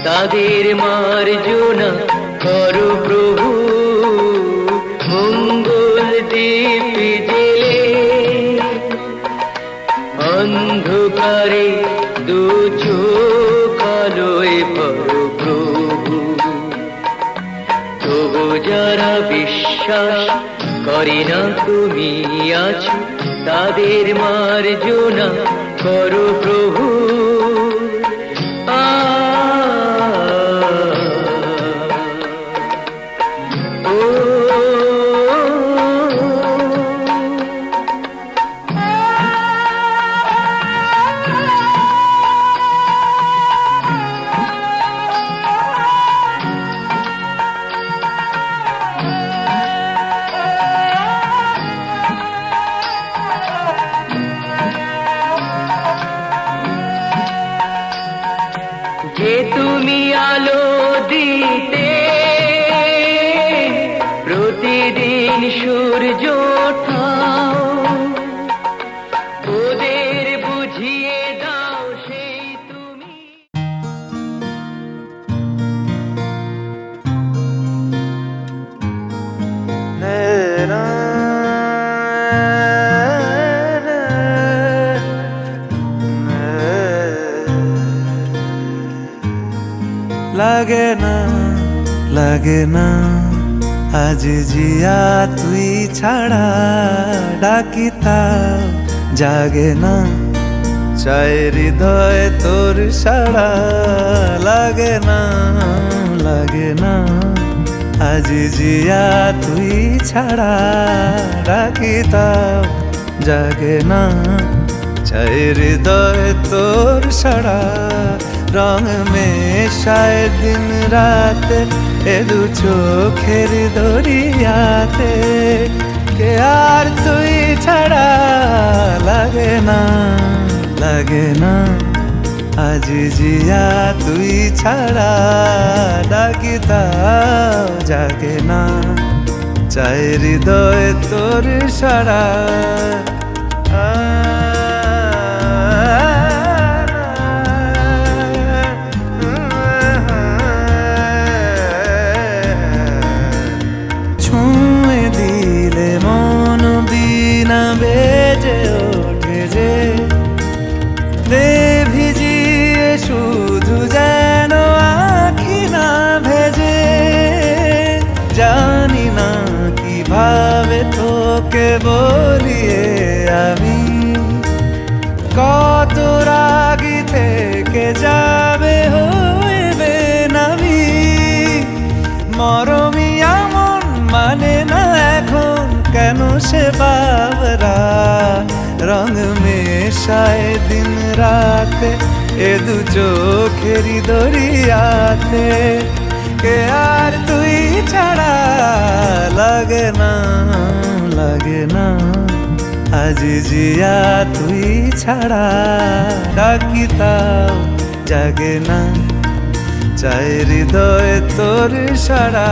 তাদের মার্জনা করো প্রভু। মঙ্গল দীপ জেলে অন্ধকারে দু চোখ আলোয় ভরো প্রভু। তবু যারা বিশ্বাস করে না তুমি আছো, তাদের মার্জনা করো প্রভু। যে তুমি আলো দিতে প্রতিদিন সূর্য ওঠাও, ওদের বুঝিয়ে দাও সেই তুমি। লাগে না আজ জিয়া তুই ছাড়া, ডাকিতাও জাগে না চাই হৃদয় তোর সাড়া। লাগে না আজ জিয়া তুই ছাড়া, ডাকিতাও জাগে না চাই হৃদয় তোর সাড়া। রং মেশায় দিন রাত এ দু চোখের দরিয়াতে, কে আর তুই ছাড়া। লাগে না আজ জিয়া তুই ছাড়া, ডাকিতাও জাগে না চাই হৃদয় তোর সাড়া। বেজে ওঠে যে দে ভিজিয়ে শুধু যেন আখি না ভেজে। জানি না কিভাবে তোকে বলিয়ে আমি, কত রাগি থেকে যাবে হইবে নামি। মরমি এমন মানে না এখন কেন সে বাবরা, রং মেশায় দিন রাতে এ দু চোখেরি দরিয়াতে, কে আর তুই ছাড়া। লাগে না আজ জিয়া তুই ছাড়া, ডাকিতাও জাগে না চাই হৃদয় তোর সাড়া।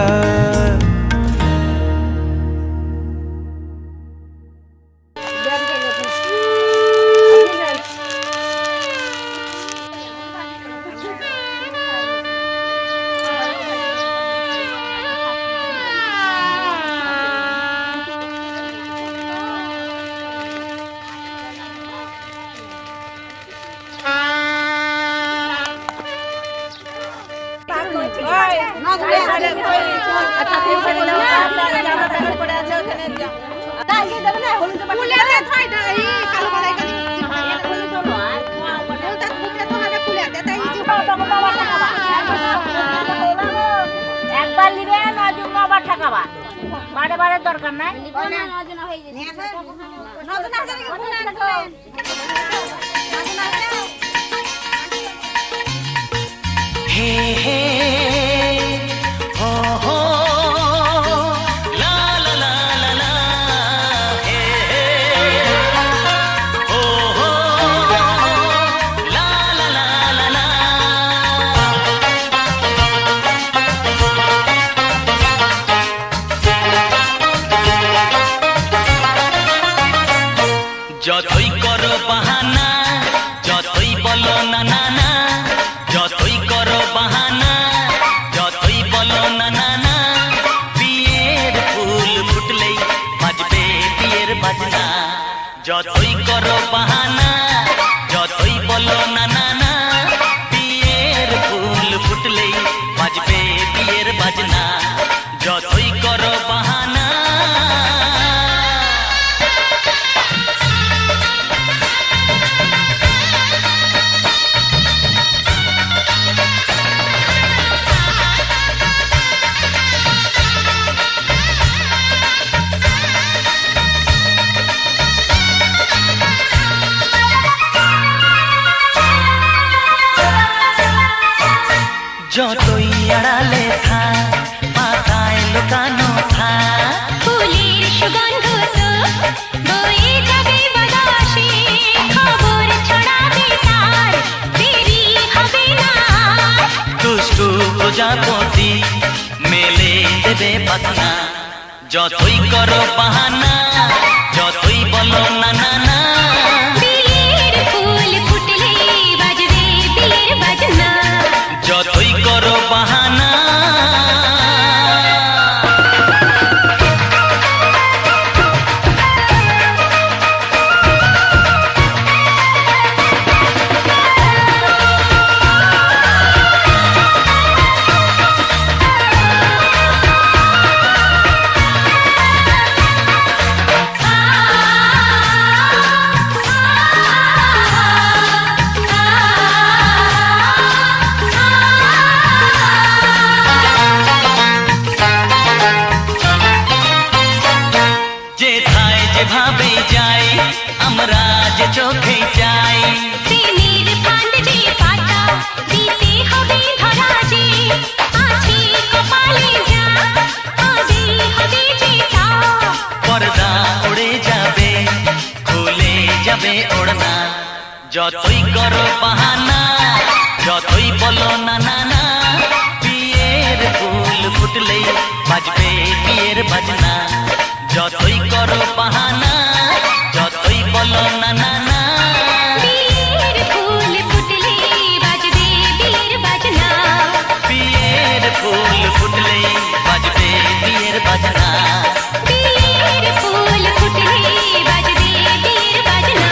একবার নিবে নজন আবার ঠকাবা, বারে বারে দরকার নাই। হে হে হো হো লা লা লা লা লা, হে হে হো হো লা লা লা লা লা। যতই করো বাহানা, যতই বলো না না না, যতই করো বাহানা যতই আড়ালে থাক পাতায় লুকানো থাক ফুলের সুগন্ধ তো বয়ে যাবে বাতাসে খবর ছড়াবে তার দেরি হবে না দুষ্টু প্রজাপতি মেলে দেবে পাখনা যতই করো বাহানা যতই বলো না না না বিয়ের ফুল ফুটলে বাজবে বিয়ের বাজনা যতই করো বাহানা যেথায় যেভাবে যাই আমরা যে চোখে যাই প্রেমের ফান্ড যে পাতা দিতে হবে ধরা যে আছে কপালে যা হবে হবে যেটা পর্দা উড়ে যাবে খুলে যাবে ওড়না যতই করো বাহানা যতই বলো না না না বিয়ের ফুল ফুটলেই বাজবে বিয়ের বাজনা যতই করো বাহানা যতই বলো না না না বিয়ের ফুল ফুটলে বাজবে বিয়ের বাজনা বিয়ের ফুল ফুটলেই বাজবে বিয়ের বাজনা বিয়ের ফুল ফুটলে বাজবে বিয়ের বাজনা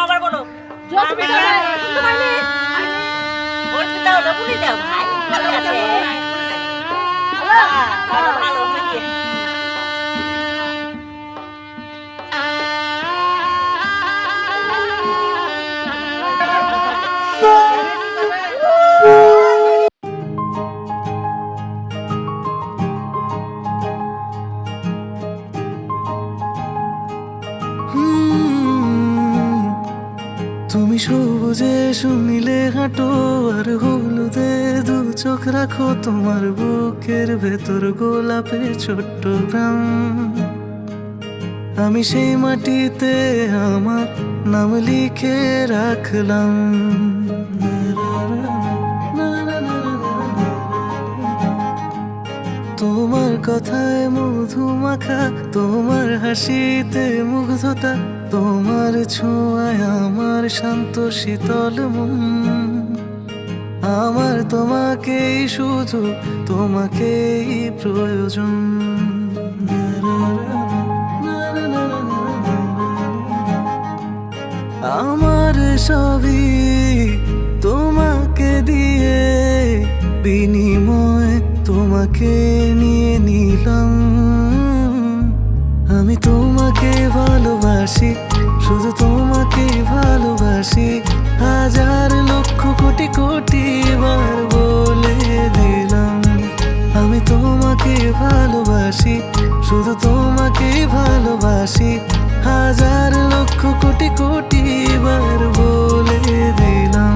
আবার বলো ওর পিতা ওটা বলে দাও ভাই ভালো আছে ভালো ভালো ভালো তুমি সবুজে শুনিলে হাঁটো আর হলুদে দু চোখ রাখো তোমার বুকের ভেতর গোলাপের ছোট্ট গ্রাম আমি সেই মাটিতে আমার নাম লিখে রাখলাম তোমার কথায় মধু মাখা তোমার হাসিতে মুগ্ধতা তোমার ছোঁয়ায় আমার শান্ত শীতল মন আমার তোমাকেই শুধু তোমাকেই প্রয়োজন আমার সবই তোমাকে দিয়ে বিনিময় তোমাকে নিয়ে নিলাম আমি তোমাকে ভালোবাসি শুধু তোমাকে ভালোবাসি হাজার লক্ষ কোটি কোটি বার বলে দিলাম আমি তোমাকে ভালোবাসি শুধু তোমাকে ভালোবাসি হাজার লক্ষ কোটি কোটি বার বলে দিলাম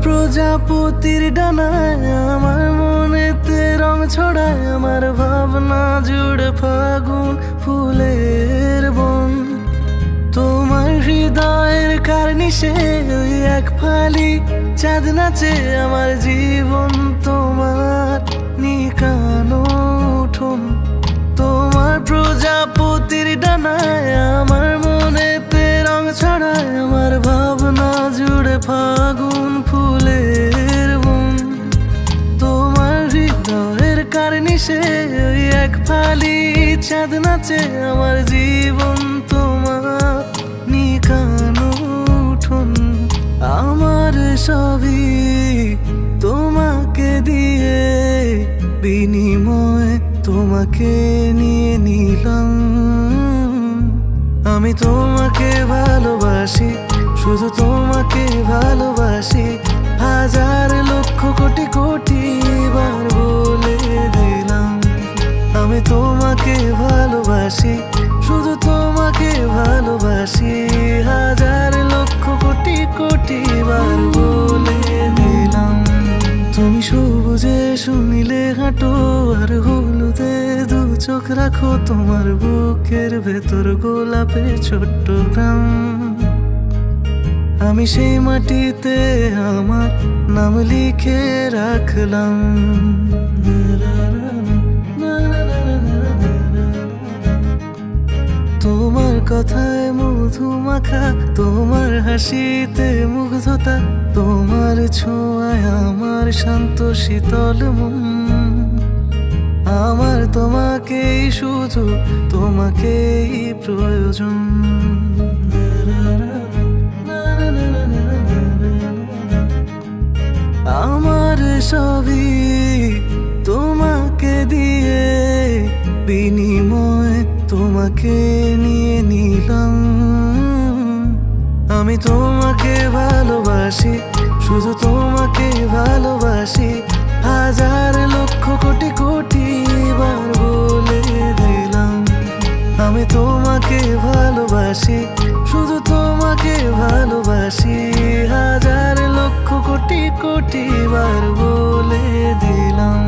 প্রজাপতির ডানায় আমার মনেতে রং ছড়ায় আমার ভাবনা জুড়ে ফাগুন ফুলের বন তোমার হৃদয়ের কার্নিশে ওই এক ফালি চাঁদ নাচে আমার জীবন তোমার নিকানো উঠোন তোমার প্রজাপতির ডানায় আমার মনেতে রং ছড়ায় আমার ভাবনা জুড়ে ফাগুন ফুলের বন খালি চাঁদ নাচে আমার জীবন তোমার নিকানো উঠোন আমার সবই তোমাকে দিয়ে বিনিময় তোমাকে নিয়ে নিলাম আমি তোমাকে ভালোবাসি শুধু তোমাকে ভালোবাসি হাজার লক্ষ কোটি কোটি বার বলে দিলাম আমি তোমাকে ভালোবাসি শুধু তোমাকে ভালোবাসি হাজার লক্ষ কোটি কোটি বার বলে দিলাম তুমি সবুজে শুনিলে হাঁটো আর হলুদে দু চোখ রাখো তোমার বুকের ভেতর গোলাপের ছোট্ট গ্রাম আমি সেই মাটিতে আমার নাম লিখে রাখলাম তোমার কথায় মধু মাখা তোমার হাসিতে মুগ্ধতা তোমার ছোঁয়ায় আমার শান্ত শীতল মন আমার তোমাকেই শুধু তোমাকেই প্রয়োজন আমার সবই তোমাকে দিয়ে বিনিময় তোমাকে নিয়ে নিলাম আমি তোমাকে ভালোবাসি শুধু তোমাকে ভালোবাসি হাজার লক্ষ কোটি কোটি বার বলে দিলাম আমি তোমাকে ভালোবাসি শুধু তোমাকে ভালোবাসি হাজার লক্ষ কোটি কোটি বার বলে দিলাম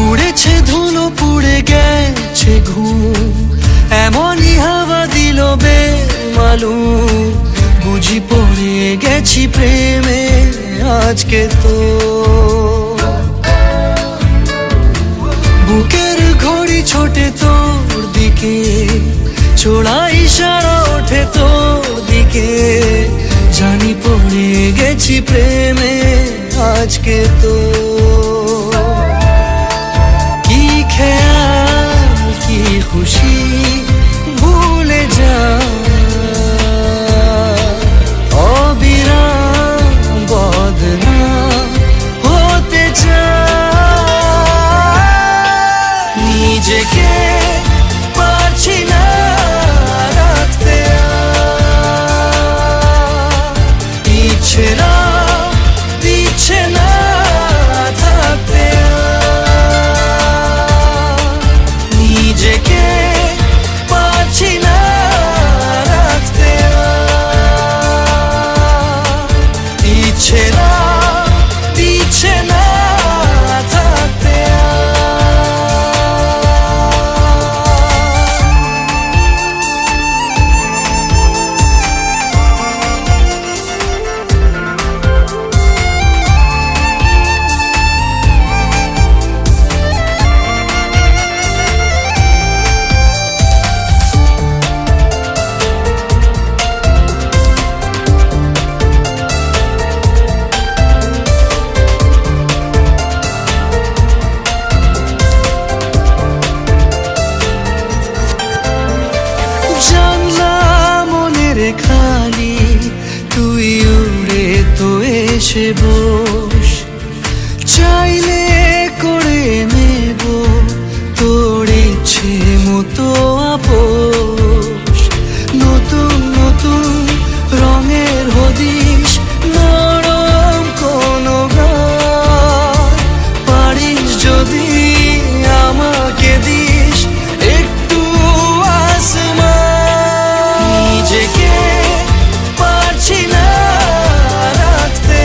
উড়েছে ধুলো পুড়ে গেছে ঘুম এমনই হাওয়া দিল বেমালুম বুঝি পড়ে গেছি প্রেমে আজকে তো বুকের ঘড়ি ছোটে তোর দিকে ছোড়া ইশারা ওঠে তোর দিকে জানি পড়ে গেছি প্রেমে আজকে তো খেয়াল কি খুশি ভুলে যা অবিরাম বদনাম হতে চা নিজেকে পারছি না রাখতে ইচ্ছে না দিচ্ছে না থাকতে নিজেকে পারছি না রাখতে ইচ্ছে না দিচ্ছে না থাকতে খালি তুই উড়ে তো এসে বস চাইলে করে নেব তোর ইচ্ছে মতো আপোষ নতুন নতুন রঙের হদিশ নরম কোনো গান পারিস যদি আমাকে দিস একটু আসমান নিজেকে পারছি না রাখতে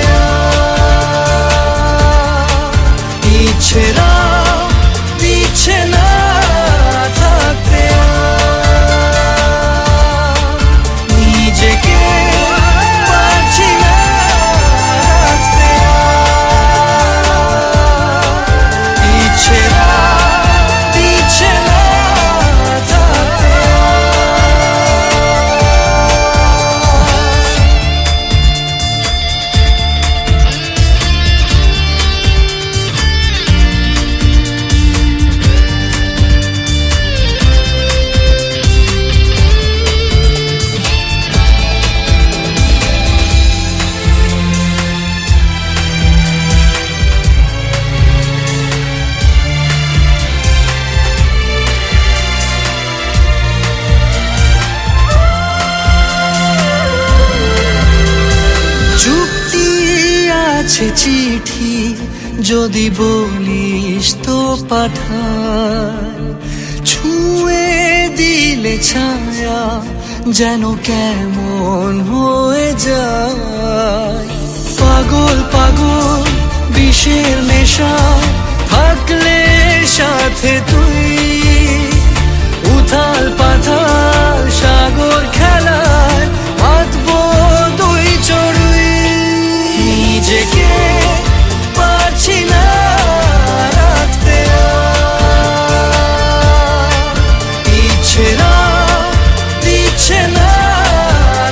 চুক্তি আছে চিঠি, যদি বলিস তো পাঠাই। ছুঁয়ে দিলে ছায়া যেন কেমন হয়ে যায়। পাগল পাগল বিষের নেশা থাকলে সাথে তুই, উথাল পাথাল সাগর খেলায় মাতবো দুই চড়ুই। নিজেকে পারছি না রাখতে আর, ইচ্ছেরা দিচ্ছে না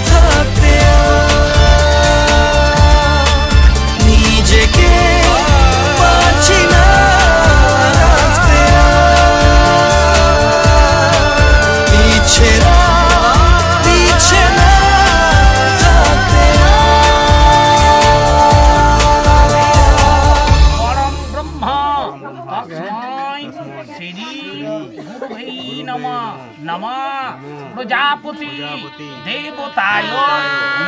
থাকতে আর। নিজেকে পারছি না রাখতে আর, ইচ্ছেরা দিচ্ছে না থাকতে পরম ব্রহ্ম তস্मै শ্রী গুরুবে নমঃ। নমঃ প্রজাপতি দেবতায়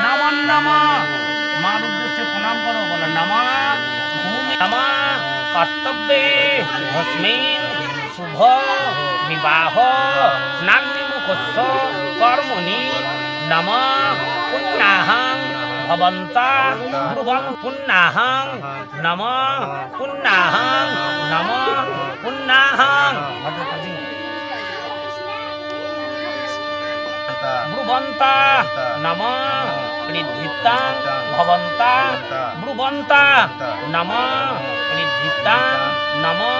নমঃ নমঃ। মার উদ্দেশ্যে প্রণাম করো, বলো নমঃ ভূমি নমঃ কর্তব্যে ভস্মিন শুভ বিবাহ নান্যমুখস্য কর্মণি নমঃ পুণ্যাহং ভবন্তা ব্রুবং পুণ্যাহং নমঃ পুণ্যাহং নমঃ পুণ্যাহং ব্রুবন্তা নমঃ ঋদ্ধিতাং ভবন্তা ব্রুবন্তা নমঃ ঋদ্ধিতাং নমঃ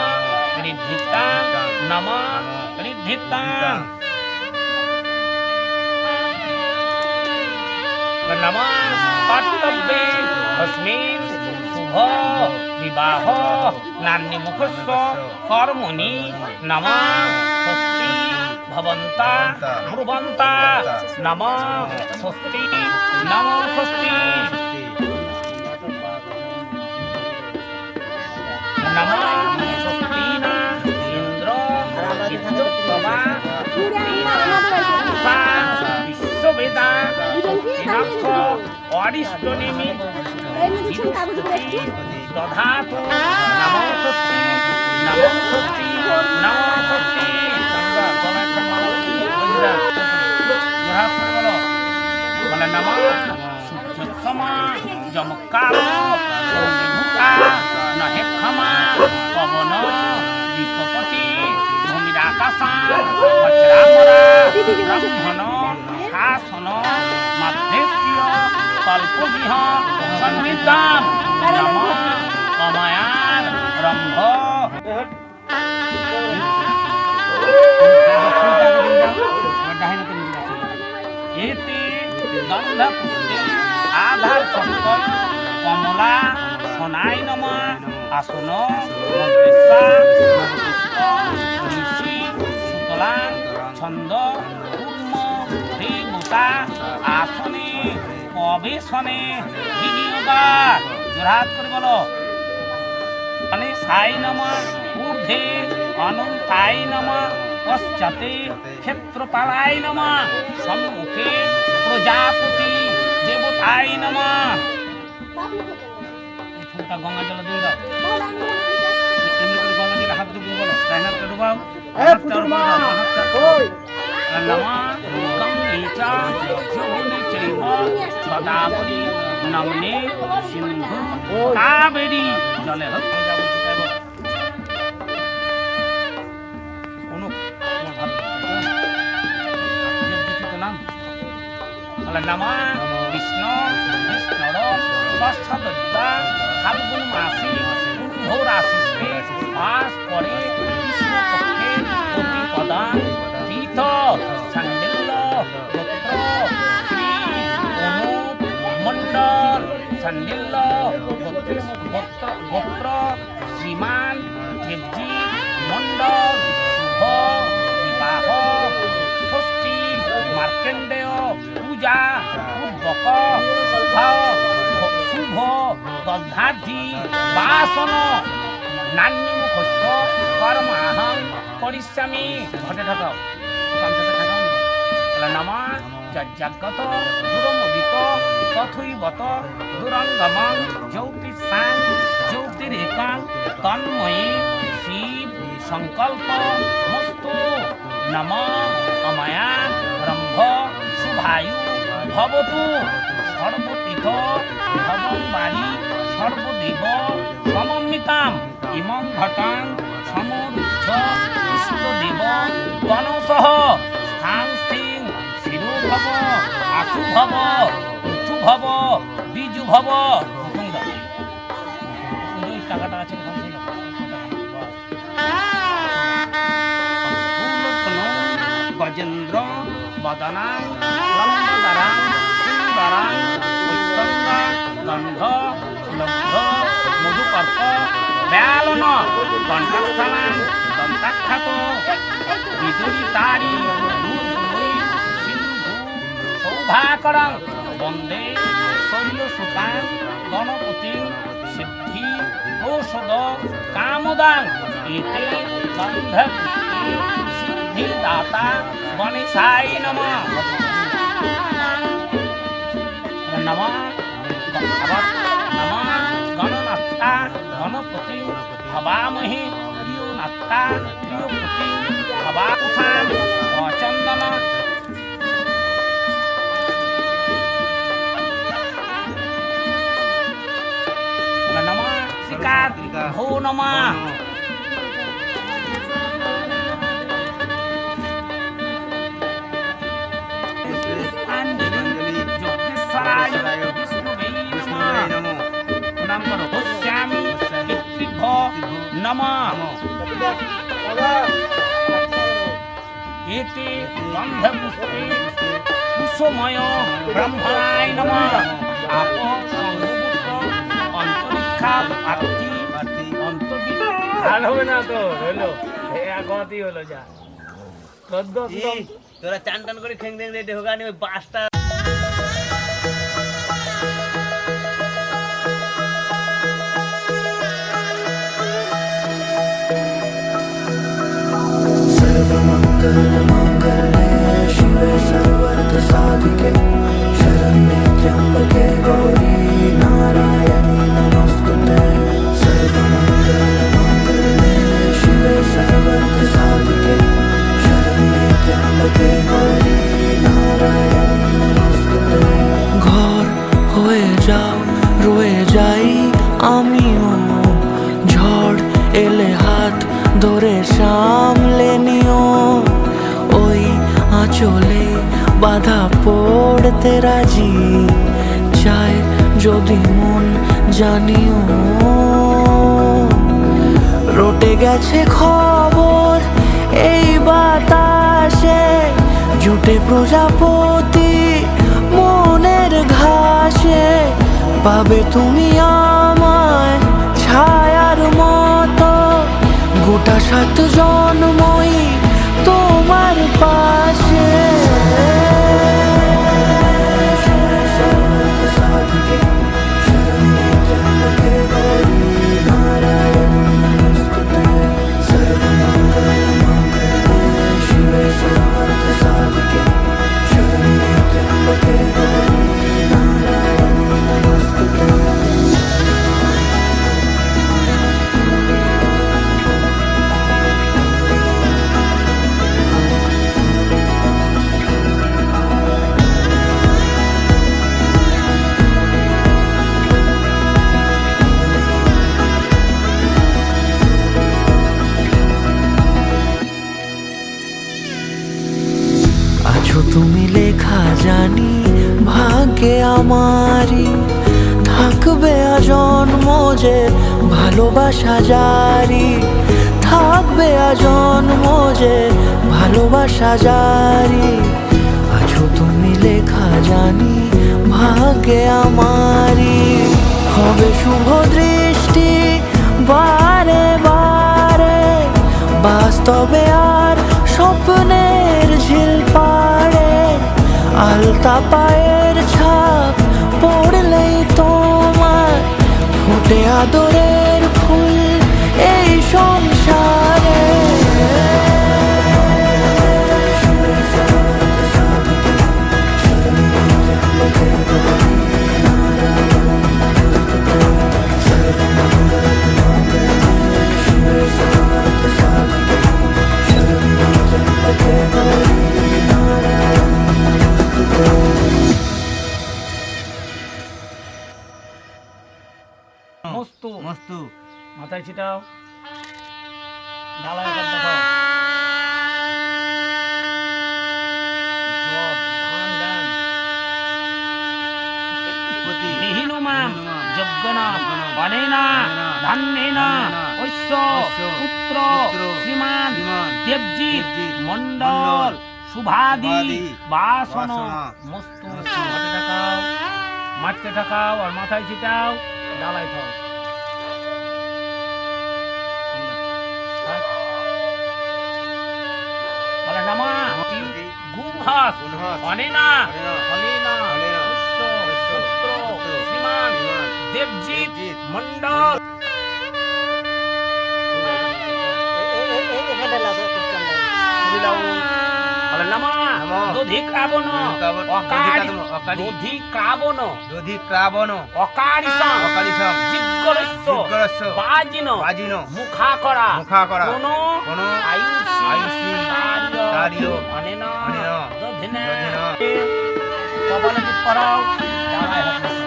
ঋদ্ধিতাং নমঃ ঋদ্ধিতাং নমঃ কর্তব্যে ভস্মিন শুভ বিবাহ নান্যমুখস্য কর্মণি নমঃ স্বস্তি ভবন্তা ব্রুবন্তা নমঃ স্বস্তি নমঃ স্বস্তি নমঃ স্বস্তি না ইন্দ্র বিদ্যুৎসভা বিশ্ববেদা স্বস্তিনাক্ষ অরিষ্টনেমি দধাতু নমো স্বস্তি নমো স্বস্তি নমো স্বস্তি। বলে নমঃ সূর্যোৎসমা যমকাল সৌমিভূতা নহে ক্ষমা পবন বিপপতি ভূমিরাকাশান বজ্রামরা ব্রহ্মণ শাসন মধ্যস্থীয় কল্পবিহ সন্নিধান নমঃ অমায়ান রম্ভ। এতে গন্ধপুষ্পে আধার সপ্তম কমলা সোনাই নমঃ আসন মন্ত্রেশা নবপুষ্প ঋষি সুতলাং ছন্দ কূর্ম দেবতা আসনে অবেশনে বিনিয়োগা। জোরহাত করে বলো মানে সাই নমঃ ঊর্ধ্বে অনন্তাই নমঃ পশ্চাতে ক্ষেত্রপালাই নমঃ সম্মুখে প্রজাপতি দেবতাই নমঃ। এই ফুলটা গঙ্গা জল দিয়ে দাও, এমনি করে গঙ্গা জলে হাত ডুবো, বলো ডান হাতটা ডুবাও, হাতটা ওর উপরে দাও, হাতটা নমঃ গঙ্গে চ যমুনে চৈব গোদাবরী নমনে সিন্ধু কাবেরী জলে হতে যাবো চিতায় বলো। নমঃ বিষ্ণু বিষ্ণুর ষষ্ঠদত্তা ফাল্গুন মাসে কুম্ভ রাশিতে মাস পরে কৃষ্ণপক্ষে প্রতিপদান তীর্থ শাণ্ডিল্য গোত্র শ্রী অনুপ মণ্ডল শাণ্ডিল্য গোত্র শ্রীমান দেবজি মণ্ডল শুভ বিবাহ ষষ্ঠী মার্কেন্ডেয় পূজা পূর্বক শুভ দগ্ধাধি বাসন নান্যমুখস্য কর্মাহং করিষ্যামি। ঘটে ঠাকাও গামছাতে ঠাকাও। নমঃ যজ্জাগত দুরমোদিত তথৈবত দুরঙ্গমং জ্যোতিষাং জ্যোতিরেকাং তন্ময়ী শিব সংকল্প মস্তু নম অময়া ব্রহ্ম শুভায়ু ভবতু সর্বতীর্থ ভবনবাড়ি সর্বদেব সমন্বিতাম ইমং ঘটাং সমরুদ্ধ ইষ্টদেব গণসহ স্থাং স্থিং শিরোভব আশুভব পৃথুভব বীজুভব পুজোর টাকাটা আছে গজেন্দ্র বদনাং লম্বদরাং সুন্দরাং বৈষ্ণঙ্গা গন্ধ লব্ধ মধুকর্প ব্যালন কণ্ঠস্থানাং দন্তাখ্যাত বিদুরি তারি দুর্গুণী সিন্ধু সৌভাকরং বন্দে শৈলসুতাং গণপতি সিদ্ধি ঔষধ কামদাং এতে গন্ধপুষ্টি সিদ্ধিদাতা গণেশায় নমঃ নমঃ গণনাত্তা গণপতি হবামহে প্রিয়নাত্তা প্রিয়পতি হবাকুষাং চন্দন নমঃ শ্রীকার ভো নমঃ নমঃ এতে গন্ধপুষ্পে কুসুময় ব্রহ্মণায় নমঃ আপ সংভূত অন্তরিক্ষা আর্থি আর হবে না তো হলো একই হলো যা তোরা চান টান করে খেং দেং রেডি হোক ওই বাসটা सर्वमङ्गलमाङ्गल्ये शिवे सर्वार्थसाधिके शरण्ये त्र्यम्बके गौरी नारायणी नमोस्तुते सर्वमङ्गलमाङ्गल्ये शिवे सर्वार्थसाधिके शरण्ये त्र्यम्बके गौरी नारायणी नमोस्तुते ঘর হয়ে যাও রয়ে যাই আমিও ঝড় এলে হাত ধরে সামলে নিও ওই আঁচলে বাধা পড়তে রাজি চায় যদি মন জানিও রটে গেছে খবর এই বাতাসে জুটে প্রজাপতি মনের ঘাসে পাবে তুমি আমায় ছায়ার মতো গোটা 7 জন্মই তোমার পাশে তুমি লেখা জানি ভাগ্যে আমারই থাকবে আজন্ম যে ভালোবাসা জারি থাকবে আজন্ম যে ভালোবাসা জারি আছো তুমি লেখা জানি ভাগ্যে আমারই হবে শুভ দৃষ্টি বারে বারে বাস্তবে আর স্বপ্নের ঝিল পাড়ে আলতা পায়ের ছাপ পড়লেই তোমার ফুটে আদরের ফুল এই সংসারে মস্তু মস্তু মাথায় ছিটাও ডালায় এবার দেখো জপ, ধান দেন। পতি বিহীনমাম যজ্ঞনাম অনেনা ধান্যেনা ঐশ্য পুত্র শ্রীমান দেবজিৎ মণ্ডল শুভাদি বাসন মস্তু হাতে ঠাকাও মাঠতে ঠাকাও আর মাথায় ছিটাও ডালায় থাও বলে নামা গুমহাস অনেনা অনেনা ঐশ্য পুত্র শ্রীমান দেবজিৎ মণ্ডল দধি ক্রাবণ দধি ক্রাবণ দধি ক্রাবণ অকারিসং অকারিসং জিগ্গরস্য জিগ্গরস্য বাজিন বাজিন মুখা করা কোন আয়ুষী দারিয় অনেনা অনেন দধিনে দধিন কপালে টিপ পরাও ডালায় হাত বসাও।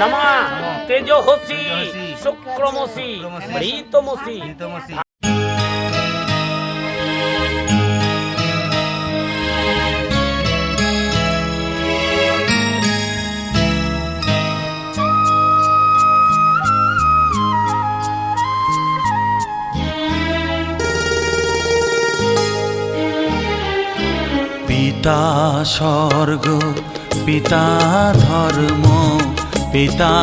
নমা তেজোহসি শুক্রমসি মৃতমসি হিতমসি পিতা স্বর্গ পিতা ধর্ম পিতা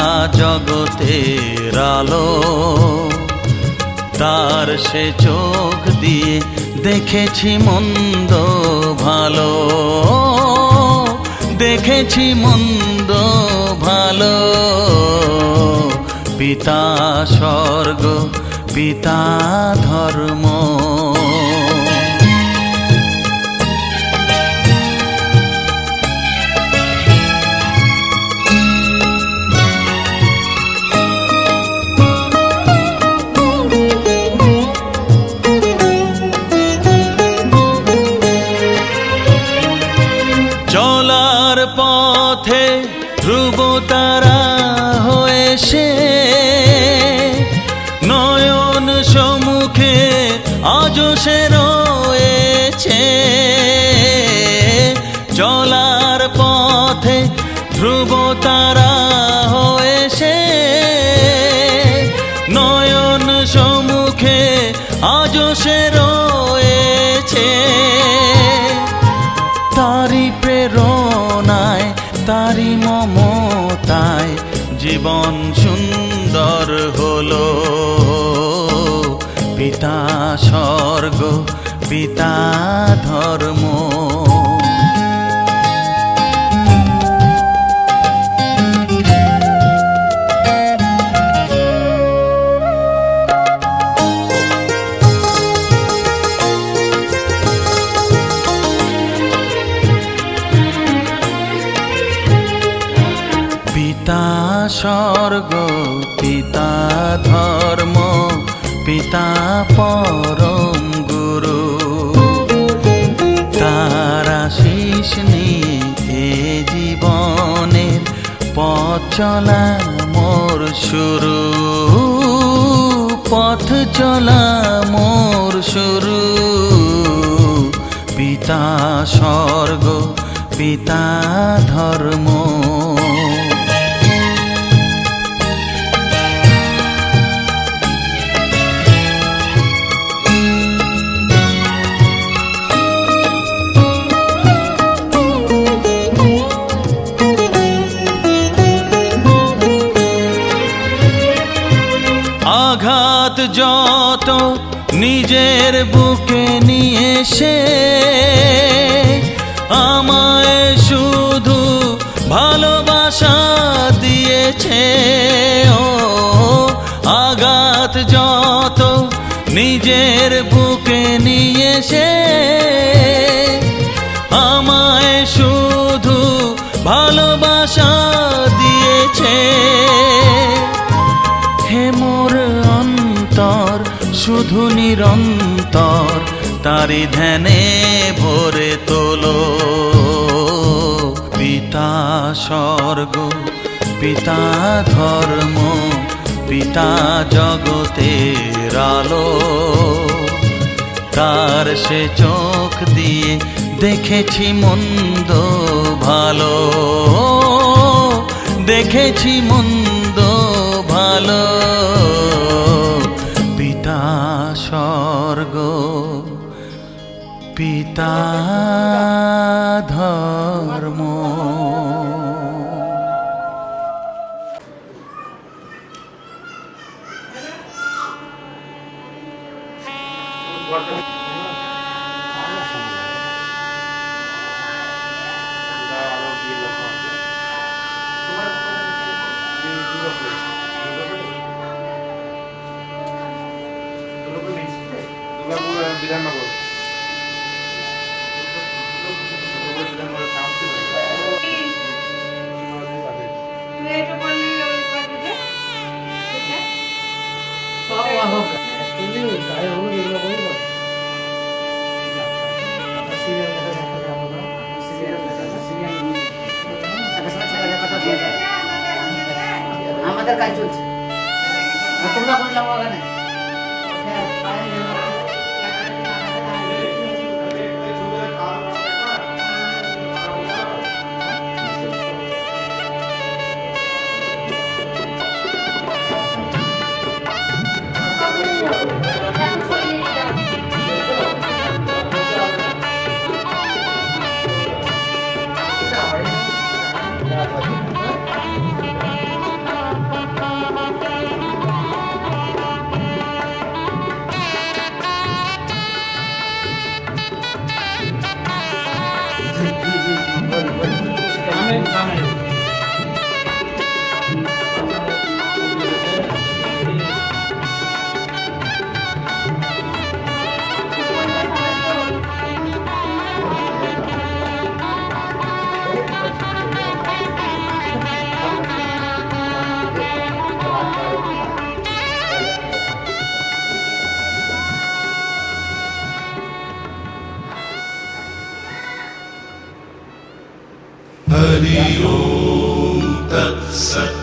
জগতের আলো তার সে চোখ দিয়ে দেখেছি মন্দ ভালো দেখেছি মন্দ ভালো পিতা স্বর্গ পিতা ধর্ম চলার পথে ধ্রুব তারা হয়ে সে নয়ন সম্মুখে আজ সে রয়েছে চলার পথে ধ্রুব তারা হয়ে সে নয়ন সম্মুখে আজ সে রয়েছে তারি প্রেরণায় তারি মমতায় জীবন সুন্দর হলো পিতা স্বর্গ পিতা ধর্ম পিতা স্বর্গ পিতা ধর্ম পিতা পরম গুরু তার আশীষ নিয়ে এ জীবনের পথ চলা মোর শুরু পথ চলা মোর শুরু পিতা স্বর্গ পিতা ধর্ম আঘাত যত নিজের বুকে নিয়ে সে আমায় শুধু ভালোবাসা দিয়েছে ও আঘাত যত নিজের বুকে নিয়ে সে আমায় শুধু ভালোবাসা দিয়েছে হে মোর অন্তর শুধু নিরন্তর তারি ধ্যানে ভরে তোলো পিতা পিতা স্বর্গ, পিতা ধর্ম, পিতা জগতের আলো। তার সে চোখ দিয়ে দেখেছি মন্দ ভালো, দেখেছি মন্দ ভালো। পিতা স্বর্গ, পিতা ধর্ম। বিধাননগর আমাদের কাজ চলছে, তোমরা করলাম ওখানে। हरि ओम तत्सत्।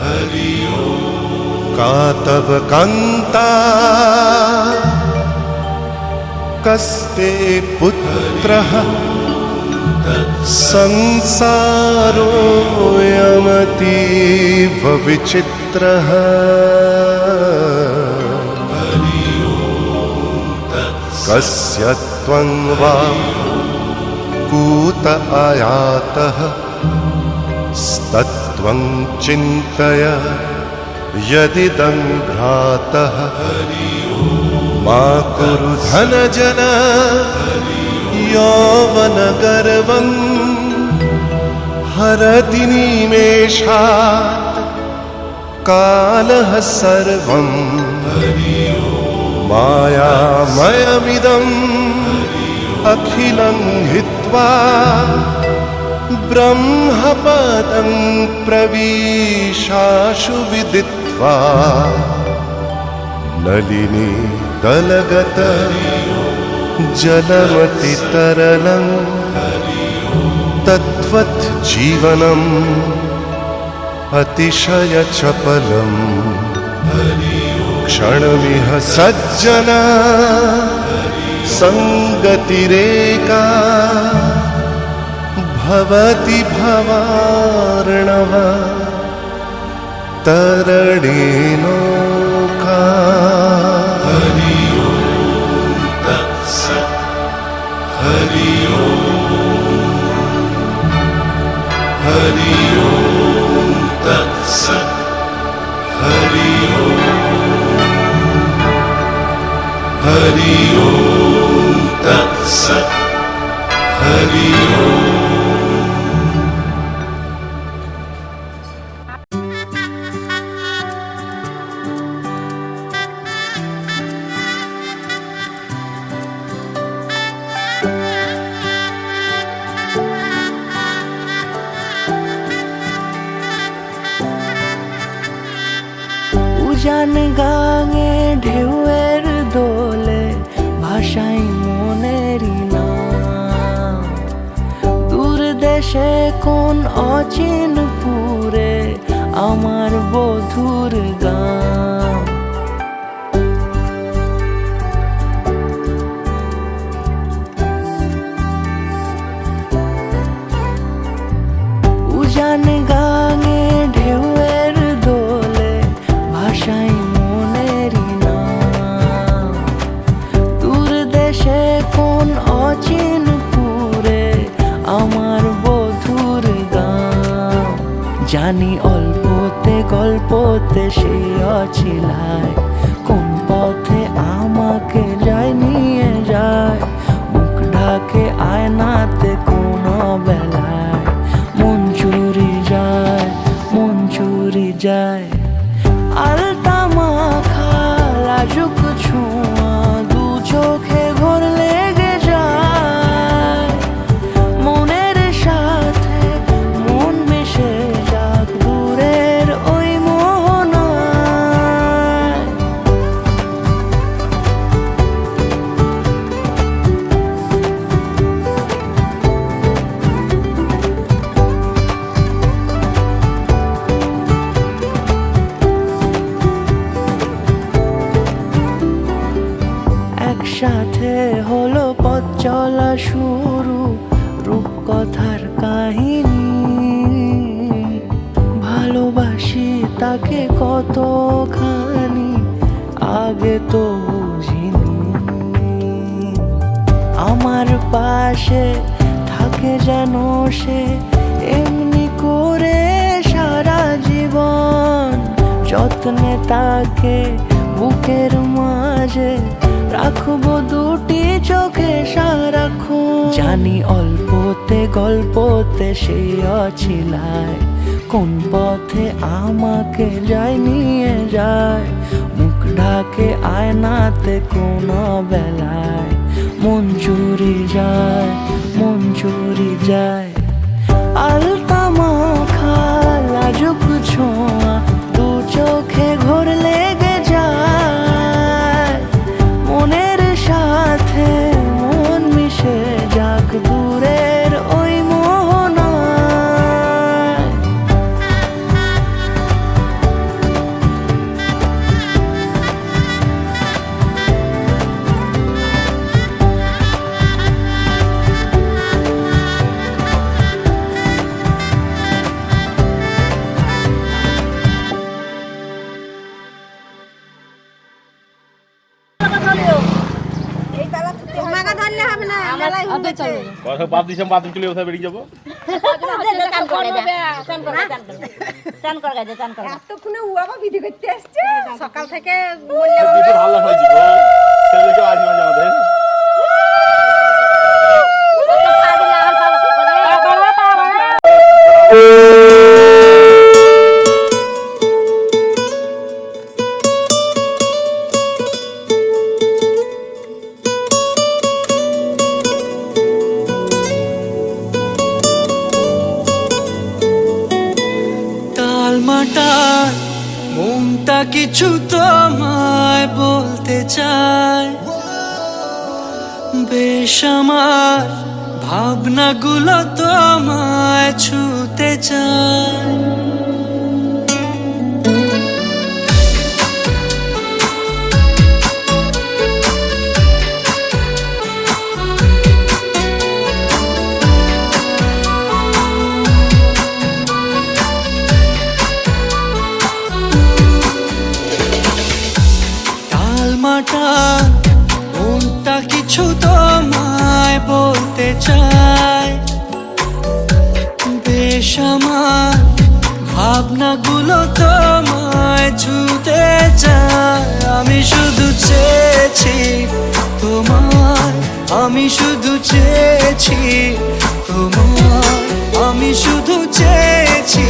हरि ओम। का तव कान्ता कस्ते पुत्रः संसारोऽयमतीव विचित्रः। कस्य त्वं वा कूत आयातः स्तत्त्वं चिन्तय यदिदं भ्रातः। मा कुरु धनजन यौवनगर्वं हरति निमेषात् कालः सर्वं। मायामयमिदम् अखिलं हित्वा ब्रह्मपदं प्रविशाशु विदित्वा। नलिनी दलगत जलमतितरलं तद्वत् जीवनम् अतिशयचपलम्। क्षणमिह सज्जना संगतिरेका भवति भवार्णव तरणेनौका। हरि ओम तत्सत्। हरि ओम। हरि ओम तत्सत्। हरि ओम। हरि ओम तत्सत्। हरि ओम। উজান গাঙে ঢেউয়ের দোলে ভাষাই মনেরই নাম। দূর দেশ দেশে কোন অচিনপুরে আমার বধুর গান। উজান গাঙে ঢেউয়ের দোলে ভাষাই মনেরই নাম। দূর দেশে কোন অচিনপুরে আমার বধুর গান। জানি অল্পতে গল্পতে সে অছিলায় কোন পথে আমাকে যায় নিয়ে যায়। মুখ ঢাকে আয়নাতে কোন বেলায় মন চুরি যায়, মন চুরি যায়। আলতা মাখা লাজুক ছোঁয়া দু চোখে ঘোর লেগে যায়। মনের সাথে মন মিশে যাক দূরের ওই মোহনায়। একসাথে হলো পথ চলা শুরু, রূপকথার কাহিনী। ভালোবাসি তাকে কতখানি আগে তো বুঝিনি। আমার পাশে থাকে যেন সে এমনি করে সারা জীবন। যত্নে তাকে বুকের মাঝে রাখবো দুটি চোখে সারাক্ষণ। জানি অল্পতে গল্পতে সে অছিলায় কোন পথে আমাকে যায় নিয়ে যায়। মুখ ঢাকে আয়নাতে কোন বেলায় মন চুরি যায়, মন চুরি যায়। আলতা মাখা লাজুক ছোঁয়া দু চোখে ঘোর লেগে যায়। মনের সাথে মন মিশে যাক দূরের ওই মোহনায়। বাদ দিলাম, বাথরুম চলে কোথায় বেরিয়ে যাবো। এতক্ষণে ও আবার বিধি করতে আসছে সকাল থেকে। ভালো হয়েছিল ছেলেকে আজ মাঝে আমাদের টালমাটাল মনটা কিছু তোমায় বলতে চায়। বেশ আমার ভাবনাগুলো তোমায় ছুতে চায়। টালমাটাল মনটা কিছু তোমায় বলতে চায়। বেশ আমার ভাবনাগুলো তোমায় ছুতে চায়। আমি শুধু চেয়েছি তোমায়, আমি শুধু চেয়েছি তোমায়, আমি শুধু চেয়েছি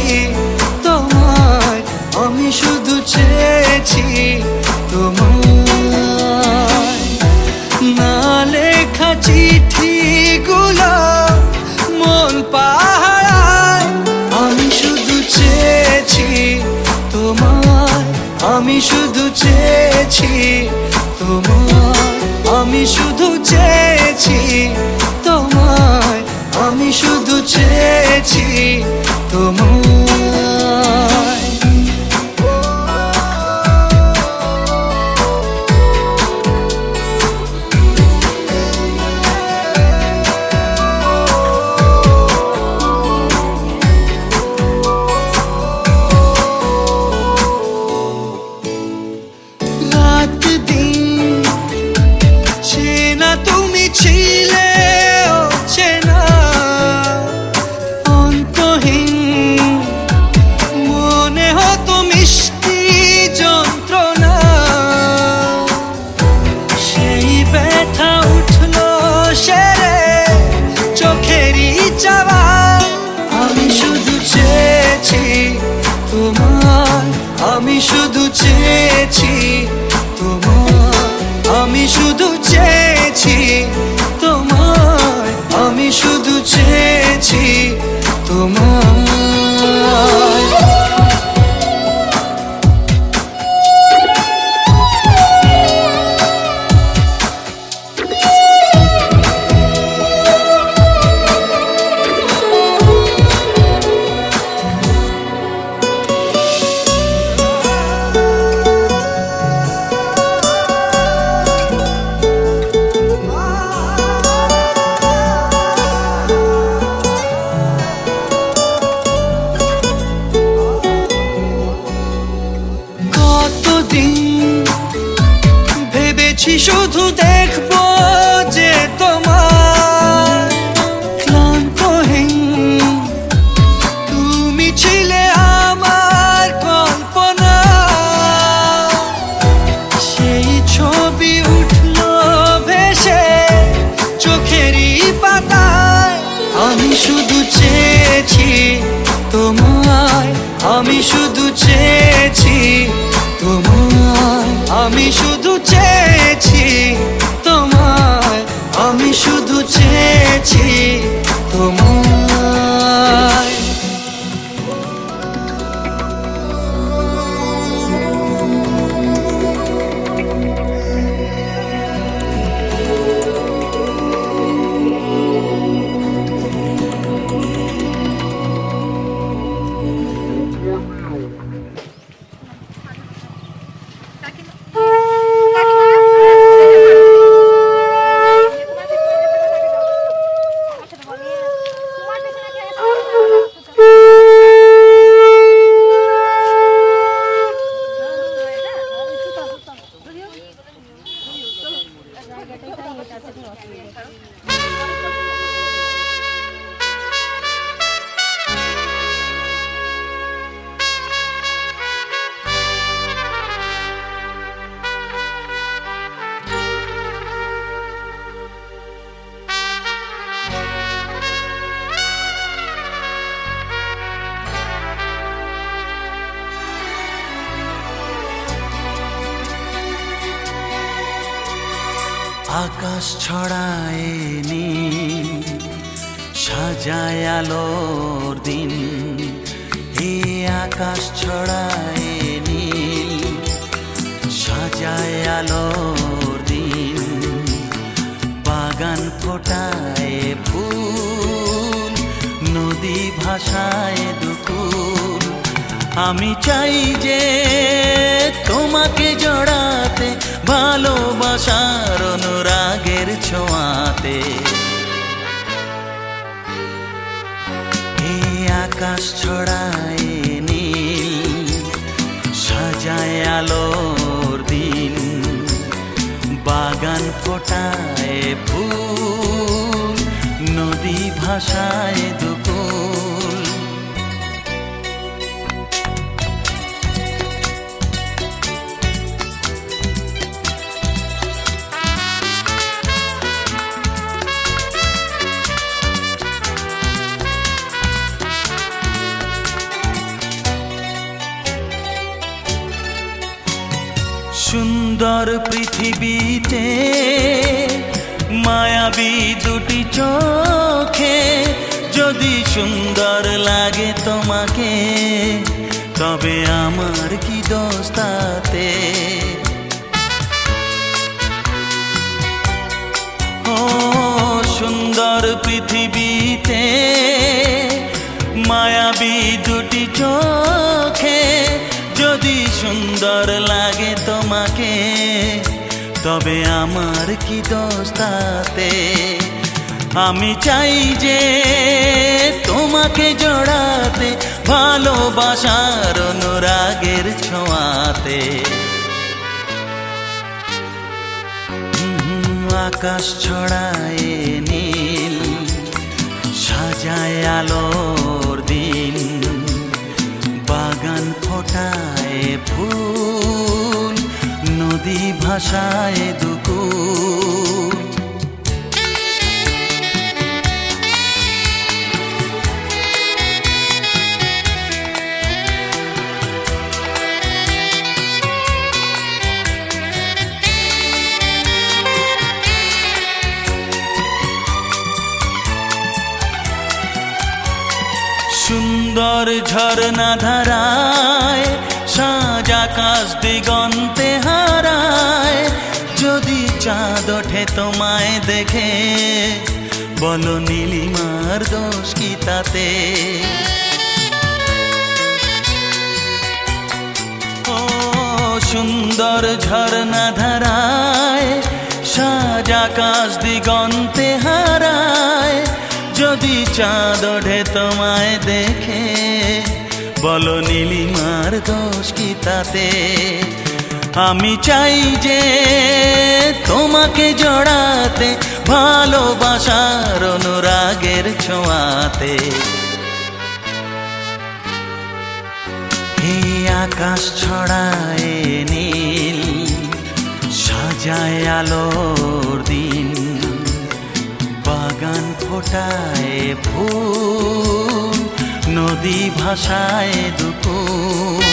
তোমায়, আমি শুধু চেয়েছি তোমায়। না লেখা চিঠিগুলো মন পাহারায়। আমি শুধু চেয়েছি তোমায়, আমি শুধু চেয়েছি তোমায়, আমি শুধু চেয়েছি তোমায়, আমি শুধু চেয়েছি চেয়েছি তোমায়। রাত দিন চেনা তুমি ছিলে চেনা অন্তহীন মনে হতো মিষ্টি যন্ত্রণা সেই ব্যথা উঠলো সেরে চোখেরই চাওয়া আমি শুধু চেয়েছি তোমায় আমি শুধু চেয়েছি তোমায় আমি শুধু চেয়েছি তোমায় আমি শুধু চেয়েছি তোমায়। কতদিন ভেবেছি শুধু দেখবো যে তোমার ক্লান্তহীন তুমি ছিলে আমার কল্পনা সেই ছবি উঠলো ভেসে চোখেরই পাতায় আমি শুধু চেয়েছি তোমায় আমি শুধু চেয়েছি তোমায় আমি শুধু চেয়েছি তোমায় আমি শুধু চেয়েছি তোমায়। আকাশ ছড়ায় নীল সাজায় আলোর দিন এই আকাশ ছড়ায় নীল সাজায় আলোর দিন বাগান ফোটায় ফুল নদী ভাষায় দুকুল আমি চাই যে তোমাকে জড়াতে ভালোবাসার অনুরাগের ছোঁয়াতে এই আকাশ ছড়ায় নীল সাজায় আলোর দিন বাগান ফোটায় ফুল নদী ভাষায় দুকুল সুন্দর পৃথিবীতে মায়াবী দুটি চোখে যদি সুন্দর লাগে তোমাকে তবে আমার কি দোষ তাতে ও সুন্দর পৃথিবীতে চোখে যদি সুন্দর লাগে তোমাকে, তবে আমার কি দোষ তাতে? আমি চাই যে তোমাকে জড়াতে, ভালোবাসার অনুরাগের ছোঁয়াতে। আকাশ ছড়ায় নীল, সাজায় আলোর দিন, বাগান ফোটায় ফুল, নদী ভাষায় দুকুল। সুন্দর ঝরনা ধারায় সাজ আকাশ দিগন্তে হারায়, যদি চাঁদ ওঠে তোমায় দেখে, বলো নীলিমার দোষ কি তাতে? ও সুন্দর ঝরনা ধারায় সাজ আকাশ দিগন্তে হারায়, যদি চাঁদ ওঠে তোমায় দেখে, বলো নীলিমার দোষ কি তাতে? আমি চাই যে তোমাকে জড়াতে, ভালোবাসার অনুরাগের ছোঁয়াতে। এই আকাশ ছড়ায় নীল, সাজায় আলোর দিন, বাগান ফোটায় ফুল, নদী ভাষায় দুকুল।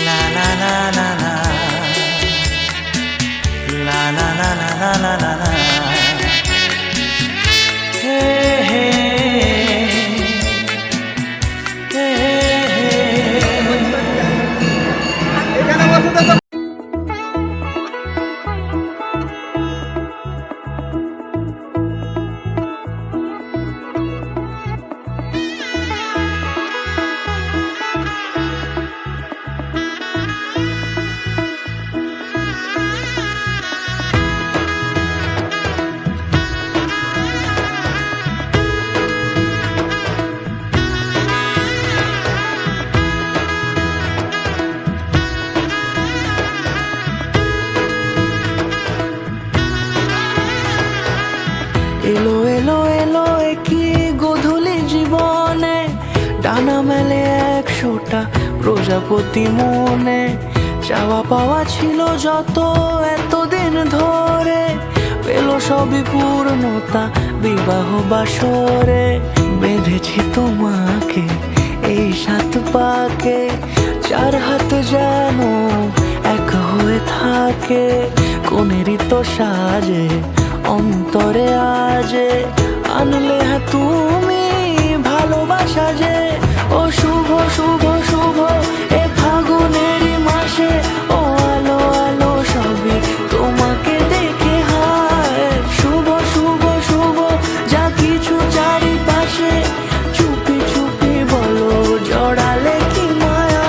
লা লা লা লা লা, লা লা লা লা লা লা লা, হে হে হে হে। এলো এলো এলো কি গোধূলি জীবনে, ডানা মেলে 100টা প্রজাপতি মনে। চাওয়া পাওয়া ছিল যত এতদিন ধরে, পেল সবই পূর্ণতা বিবাহ বাসরে। বেঁধেছি তোমাকে এই 7 পাকে, 4 হাত যেন এক হয়ে থাকে। কোনেরই তো সাজে অন্তরে আজে, আনলে হ্যাঁ তুমি ভালোবাসা যে। ও শুভ শুভ শুভ এ ফাগুনেরই মাসে, ও আলো আলো সবই তোমাকে দেখে হায়। শুভ শুভ শুভ যা কিছু চারিপাশে, চুপি চুপি বলো জড়ালে কি মায়া।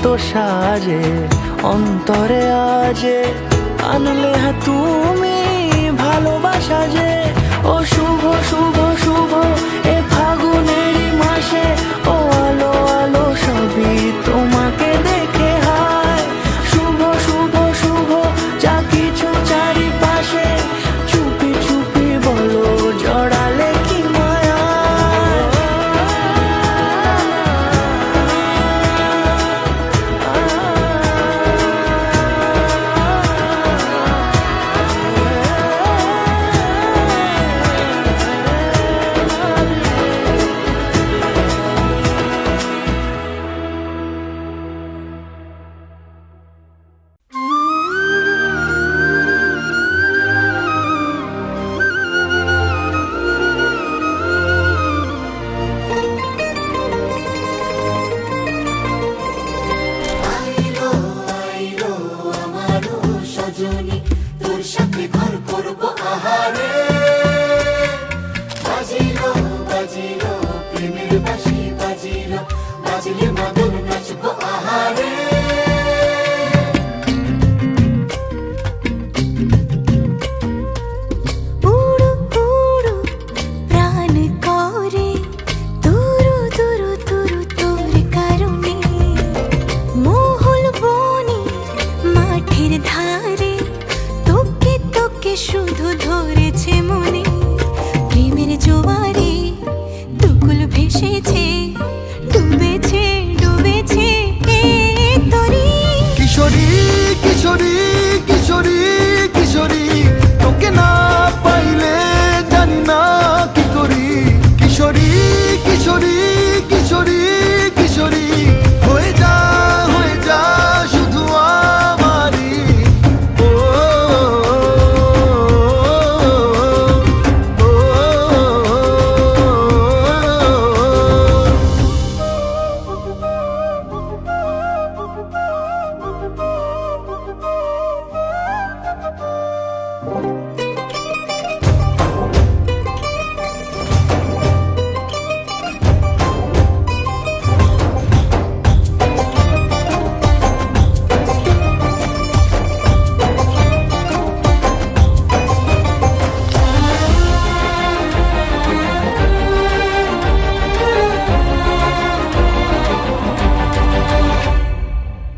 কত সাজে অন্তরে আজে আনলে হ্যাঁ তুমি ভালোবাসা যে ও শুভ শুভ শুভ এ ফাগুনেরই মাসে ও আলো আলো সবই তোমাকে দেখে হায় শুভ শুভ শুভ যা কিছু চারিপাশে চুপি চুপি বলো জড়ালে কি মায়া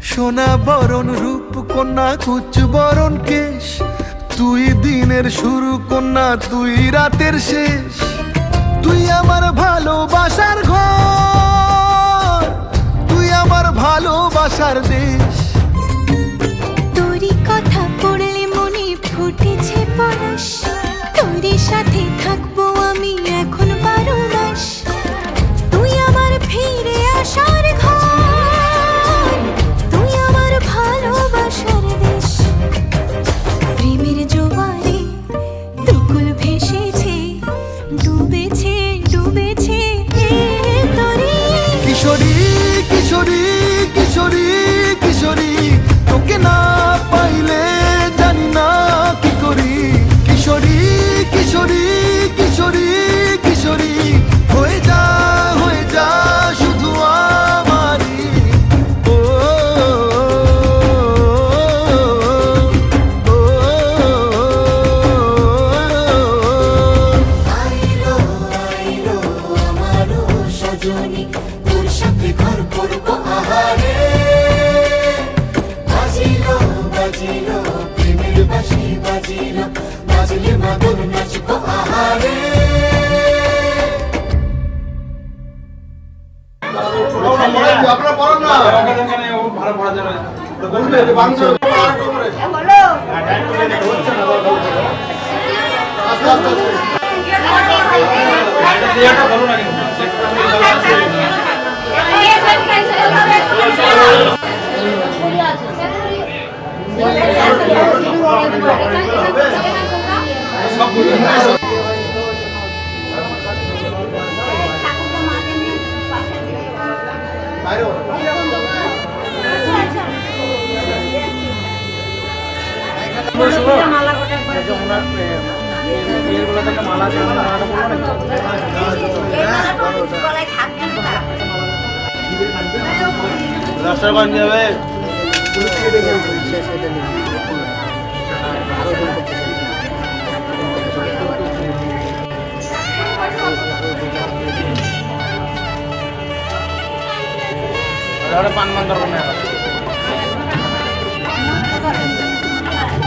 সোনা বরণ রূপ কন্যা কুচ বরণ কেশ তুই দিনের শুরু কন্যা তুই রাতের শেষ তুই আমার ভালোবাসার ঘর তুই আমার ভালোবাসার দেশ তোরই কথা পড়লে মনে ফুটেছে পরশ তোরই সাথে থাকবো আমি এখন 12 মাস তুই আমার ফিরে আসার ঘর তুই আমার ভালোবাসার দেশ প্রেমের জোয়ারে দুকুল ভেসেছে ডুবেছে ডুবেছে তোরে কিশোরী কিশোরী কিশোরী কিশোরী তোকে না পাইলে জানি না কি করি কিশোরী কিশোরী কিশোরী কিশোরী হয়ে যা শুধু আমারই ও আইলো আইলো আমারও সজনী তোর সাথে ঘর করবো আহারে বাজিলো বাজিলো প্রেমের বাঁশি বাজিলো বাজলে মাদল নাচবো আহারে আপনারা পড়ান না ভালো পড়া যাবে গলায় থাকবে না রাস্তা কোন যাবে ওরা পান মান দরকার নেই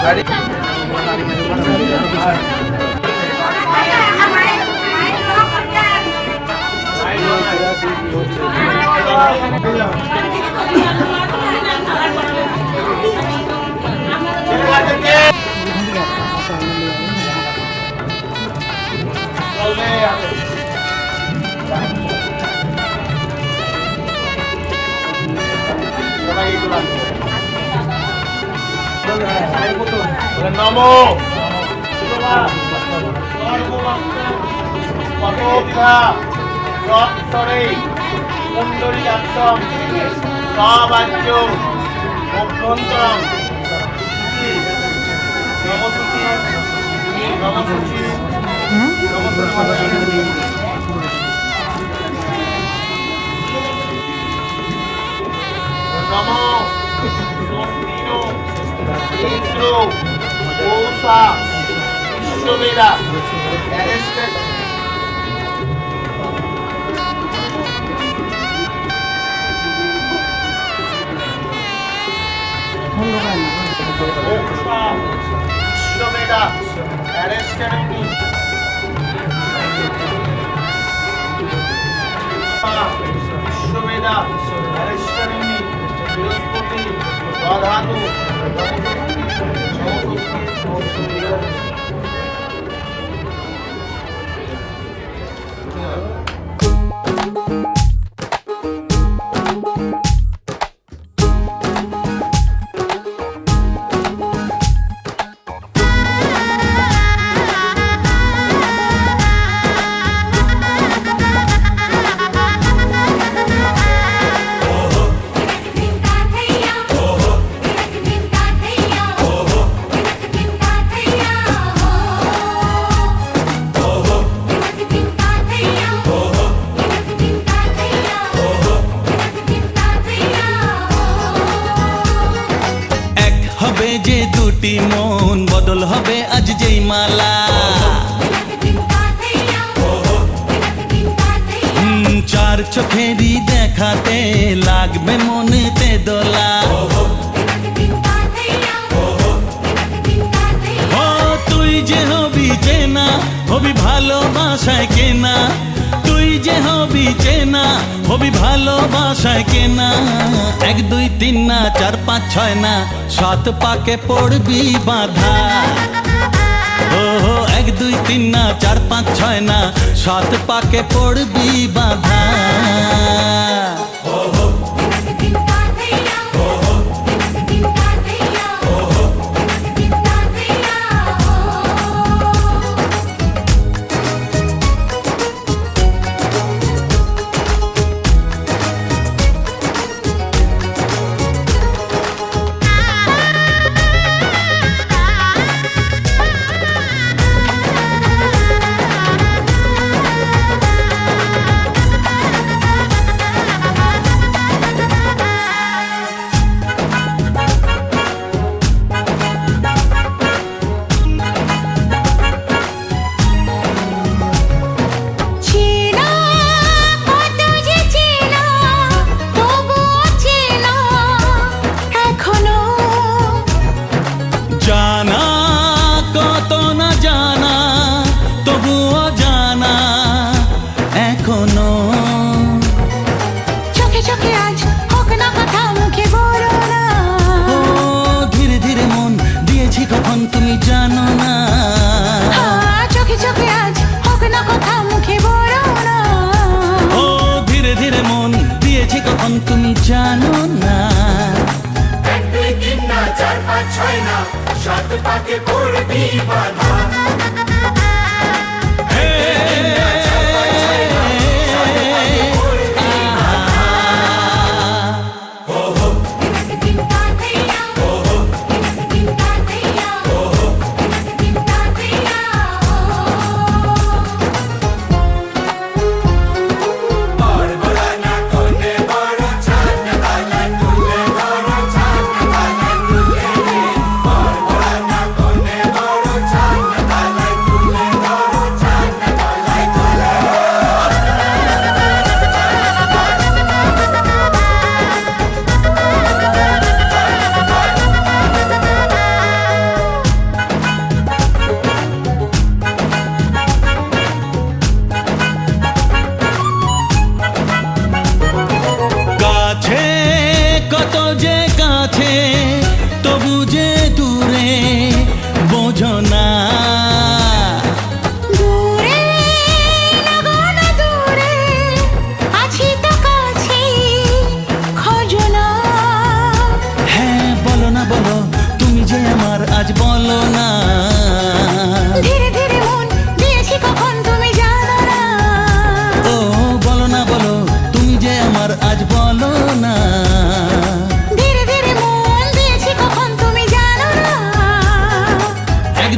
গাড়ি নমো কুণ্ডলী আশ্রম সবাচ্য অভ্যন্তরম নমসূচি নমসূচি নমো স্বস্তিনো ইন্দ্র পৌষা বিশ্ববেদা অ্যারেস্টেড বিশ্ববেদা অ্যারেস্টেড মি বিশ্ববেদা অ্যারেস্টেড মি বৃহস্পতি বাধাতু যে দুটি মন বদল হবে আজ যেই মালা চার চোখেরই দেখাতে লাগবে মনেতে দোলা ও তুই যে হবি চেনা হবি ভালোবাসায় কেনা তুই যে হবি চেনা হবি ভালোবাসায় কেনা 1 2 3 না 4 5 6 না 7 পাকে পড়বি বাধা ও 1 2 3 না 4 5 6 না 7 পাকে পড়বি বাধা তুমি জানো না 1 2 3 না 4 5 6 না 7 পাকে পড়বি বাধা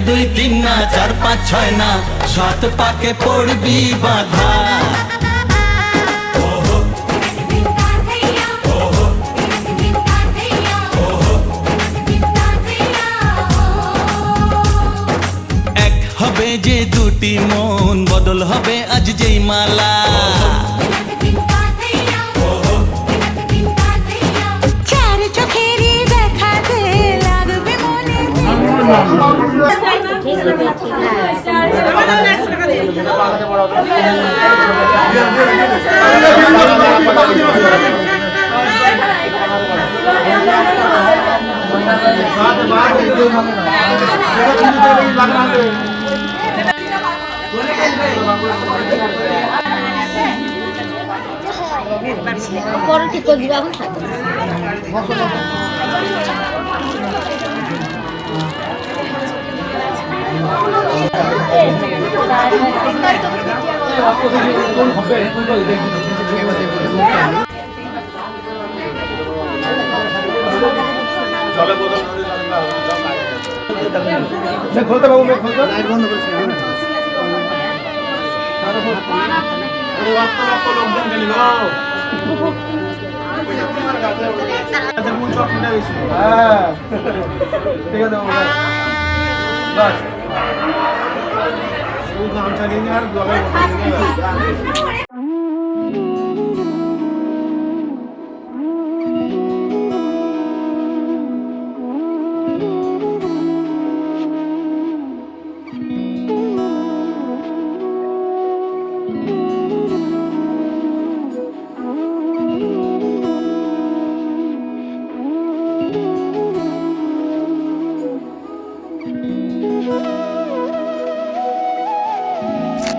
দুই তিন না, চার পাঁচ ছয় না, সাত পাকে পড়বি বাধা। এক হবে যে দুটি মন, বদল হবে আজ যেই মালা। চার চোখেরই দেখাতে লাগবে মনে পরে ঠিক করে দিবা, এখন থাকবে खोलते बाबू मैं खोलता बंद कर ঠিক আছে বাস ও কাম চালিয়ে আর জলে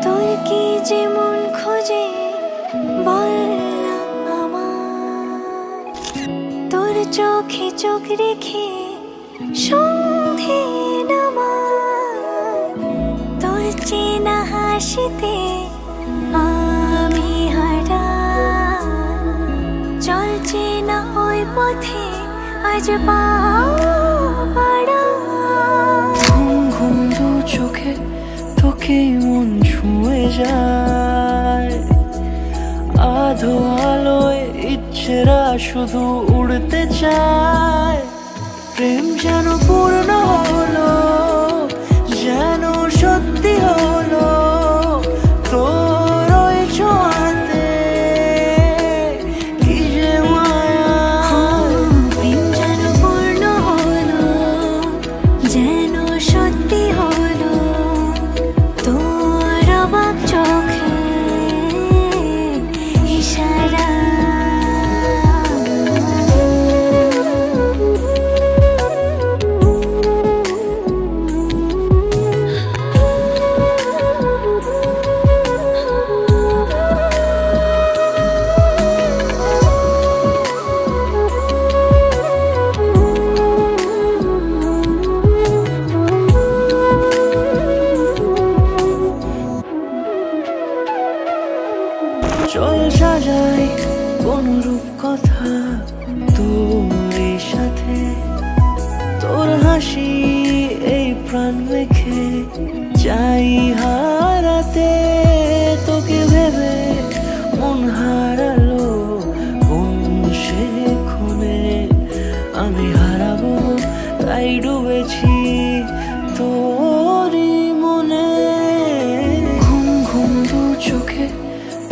তোর কি যে মন খোঁজে বল না আমার, তোর চোখে চোখ রেখে সন্ধে নামার, তোর চেনা হাসিতে আমি হারা, চল চেনা ওই পথে আজ পাড়া। ঘুম ঘুম দু চোখে তোকে মন ছুঁয়ে যায়, আধো আলোয় ইচ্ছেরা শুধু উড়তে চায়। প্রেম যেন পূর্ণ হলো, যেন সত্যি হলো, তোর ওই ছোঁয়াতে কি যে মায়া। প্রেম যেন পূর্ণ হলো, যেন সত্যি হলো, তোর অবাক চোখে ইশারা। চল সাজাই কোন রূপ কথা তোর সাথে, তোর হাসি এই প্রাণ রেখে চাই হারাতে। তোকে ভেবে মন হারালো কোন সে ক্ষণে, আমি হারাবো তাই ডুবেছি তোরই মনে। ঘুম ঘুম দু চোখে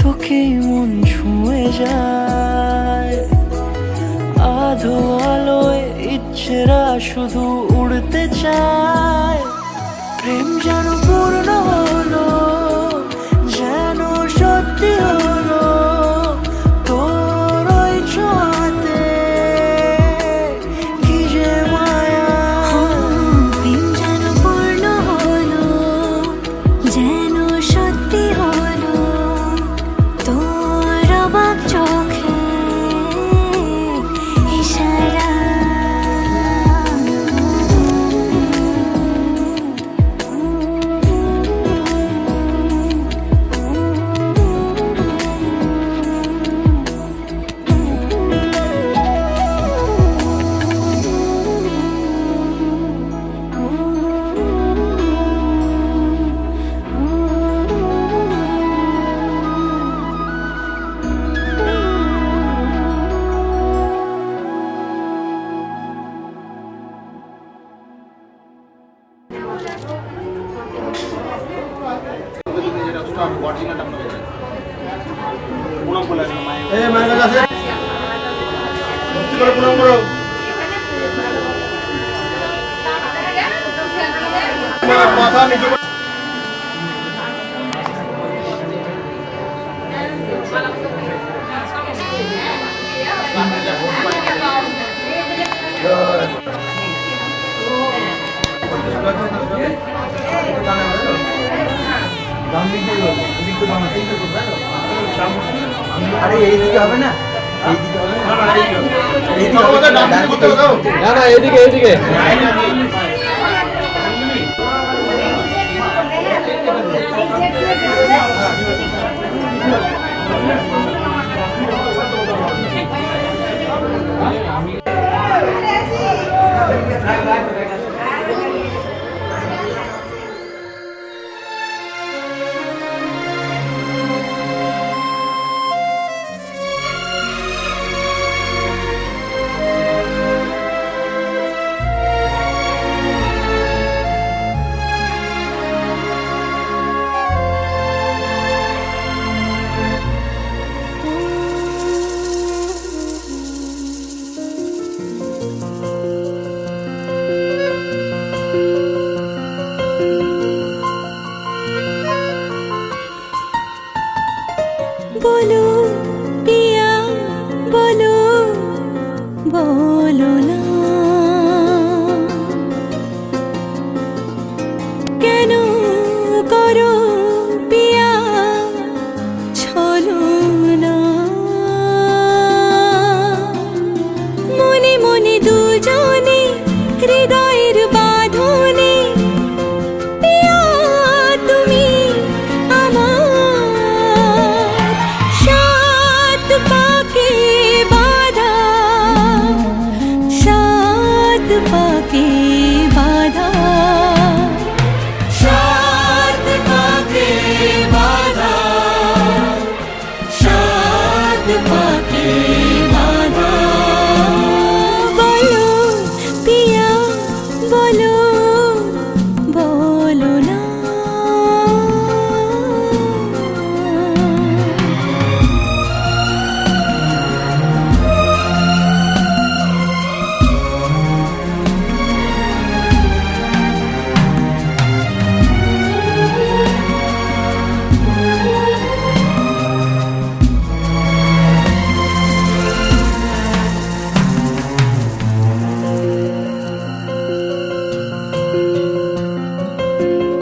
তোকে মন ছুঁয়ে যায়, আধো আলোয় ইচ্ছেরা শুধু উড়তে চায়। প্রেম যেন পূর্ণ হলো, যেন সত্যি হলো, তোর ওই ছোঁয়াতে কি যে মায়া। প্রেম যেন পূর্ণ হলো, যেন সত্যি হলো, তোর অবাক চোখে ইশারা। এই মায়ের কাছে আছে ভক্তি করে প্রণাম করো মাথা নিচু করে আরে এইদিকে হবে না এইদিকে হবে না না না এদিকে এদিকে বলো পিয়া বলো বলো না কেন করো পিয়া ছলো না মনে মনে দুজনে হৃদয়ের বাঁধনে পিয়া তুমি আমার সাত পাকে বাঁধা সাত পাকে বাঁধা সাত পাকে বাঁধা সাত পাকে বাঁধা বলো পিয়া বলো বলো না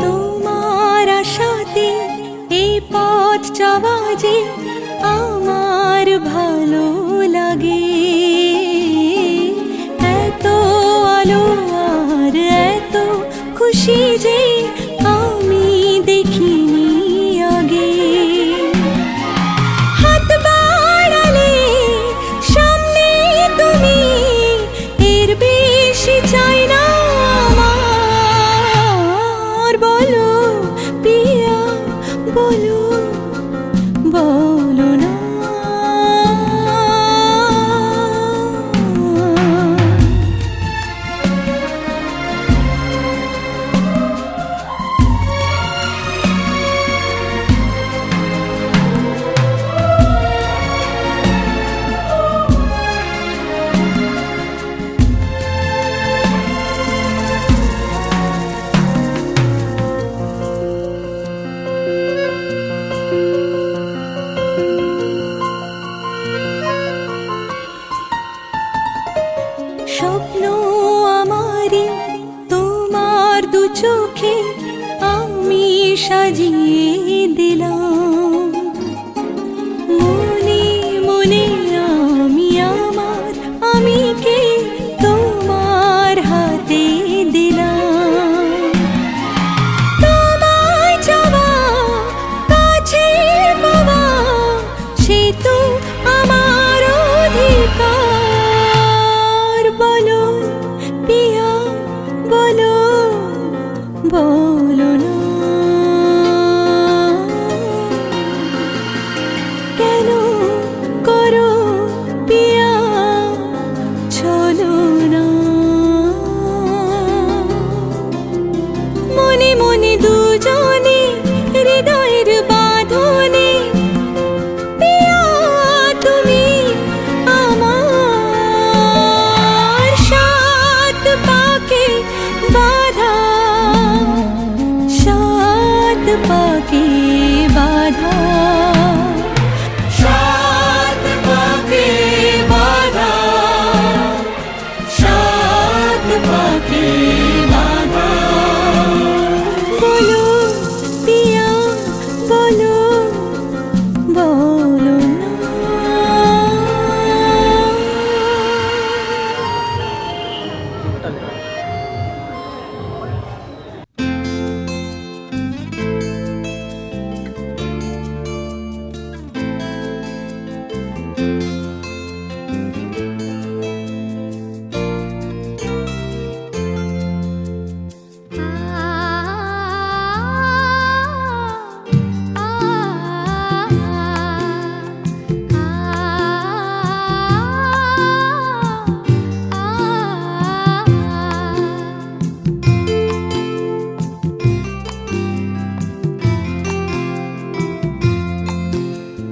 তোমার আশাতে এই পথ চলা যে আমার ভালো লাগে এত আলো আর এত খুশি যে আমি দেখিনি আগে হাত বাড়ালে সামনে তুমি এর বেশি চাই না আমার বলো পিয়া বলো বলো না স্বপ্ন আমারি তোমার দু চোখে আমি সাজিয়ে দিলাম মনে মনে আমি আমার আমিকে তোমার হাতে দিলাম তোমায় চাওয়া কাছে পাওয়া সে তো আমার অধিকার বলো পিয়া বলো বলো না কেন করো পিয়া ছলো না মনে মনে দুজনে হৃদয়ের পাকে বাধা, সাত পাকে বাঁধা, সাত পাকে বাঁধা। বলো পিয়া বলো, বলো না।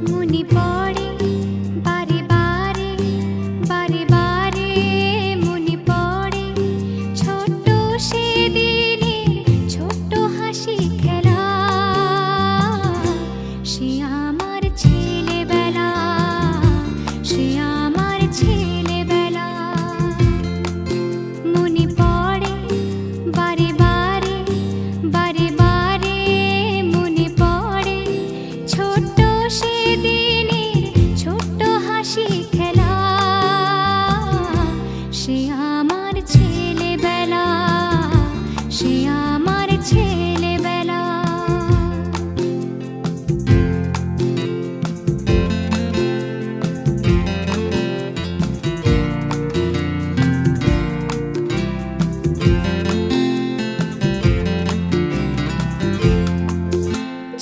মনে পড়ে বারে বারে, বারে বারে মনে পড়ে ছোট্ট সেদিনের ছোট্ট হাসি খেলা। সে আমার ছেলেবেলা, সে আমার ছেলেবেলা। মনে পড়ে বারে বারে, বারে বারে মনে পড়ে ছোট্ট সেদিনের ছোট্ট হাসি খেলা। সে আমার ছেলেবেলা, সে আমার ছেলেবেলা।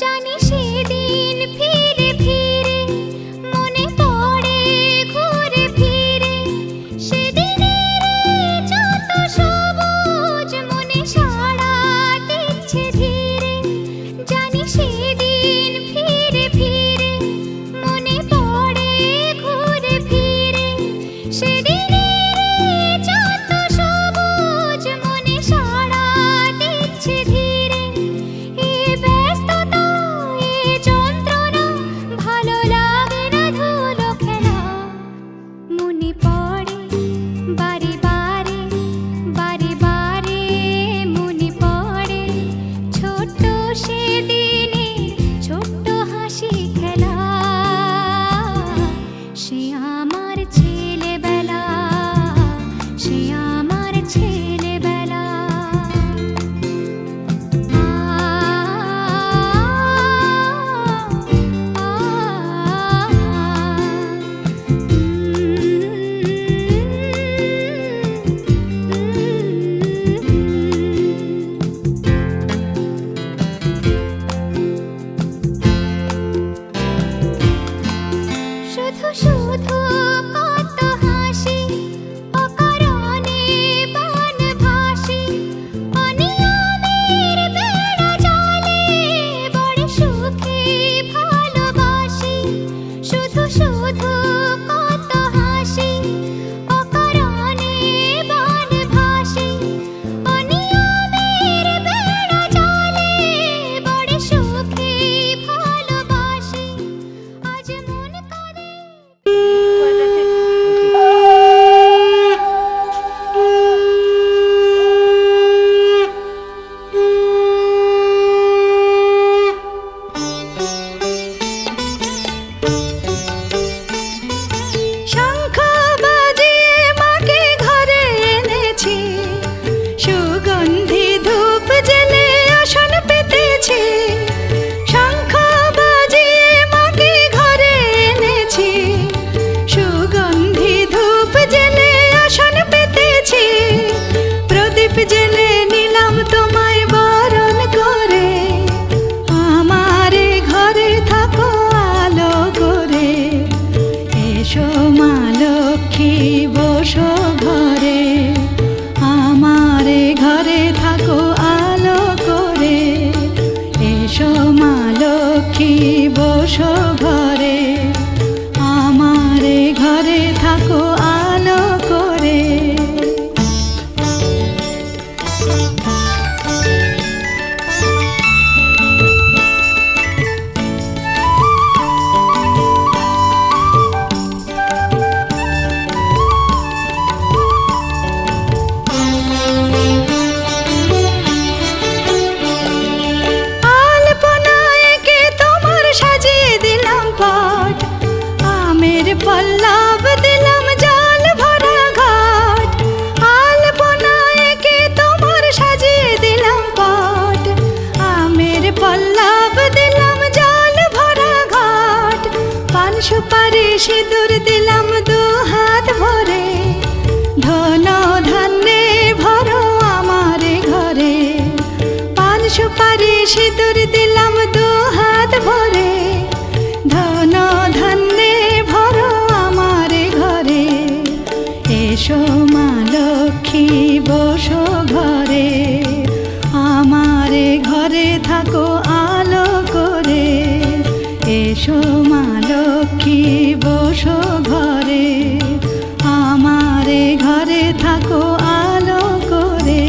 জানি সেদিন ফিরে ফিরে মনে পড়ে ঘুরে ফিরে, সেদিনের যত সবুজ মনে সারা সিঁদুর দিলাম দু হাত ভরে, ধন ধান্যে ভরো আমার ঘরে। এসো মা লক্ষ্মী বসো ঘরে, আমার ঘরে থাকো আলো করে। এসো মা লক্ষ্মী বসো ঘরে, আমার ঘরে থাকো আলো করে।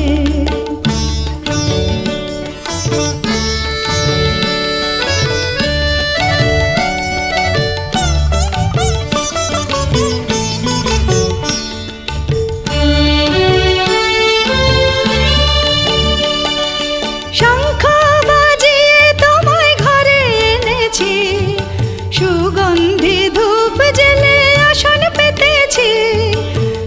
শঙ্খ বাজিয়ে তোমায় ঘরে এনেছি, সুগন্ধি ধূপ জেলে আসন পেতেছি।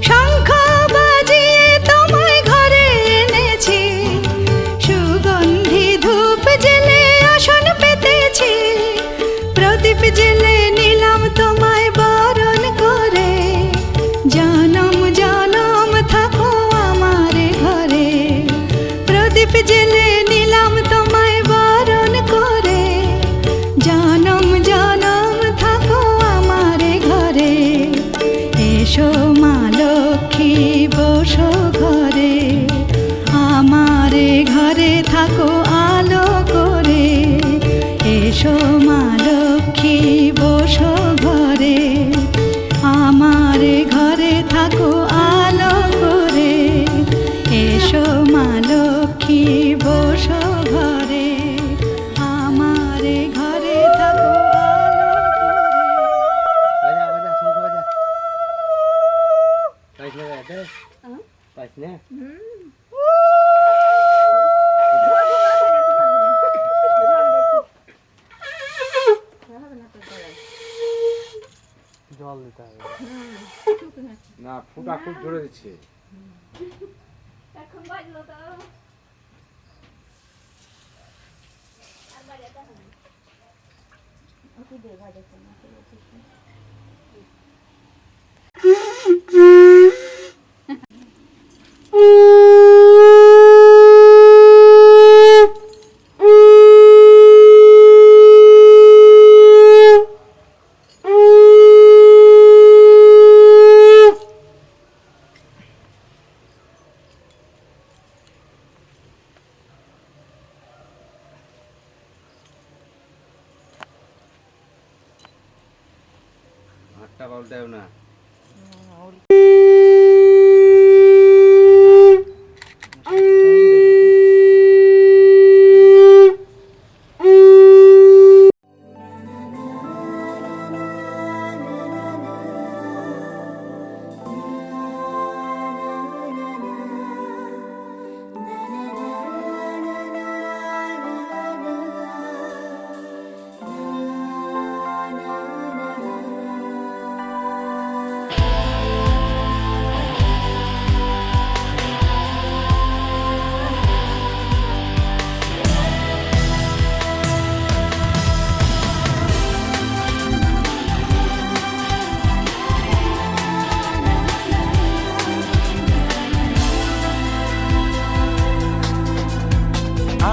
শঙ্খ বাজিয়ে তোমায় ঘরে এনেছি, সুগন্ধি ধূপ জেলে আসন পেতেছি। প্রদীপ জেলে নিলাম তোমায় বরণ করে, জনম জনম থাকো আমার ঘরে। প্রদীপ জেলে নিলাম তোমায় বরণ করে, জনম জনম থাকো আমার ঘরে। এসো মা লক্ষ্মী বসো ঘরে, আমার ঘরে থাকো আলো করে। এসো মা লক্ষ্মী বসো ঘরে, আমার ঘরে থাকো আলো করে। এসো মা লক্ষ্মী বসো ঘরে, আমার ঘরে থাকো আলো করে। বাজা বাজা শঙ্খ বাজা। পাইছ না রে? পাইছ না? জল দিতে হবে না, ফুটা খুব জোরে দিচ্ছে। হাতটা পাল্টাও না।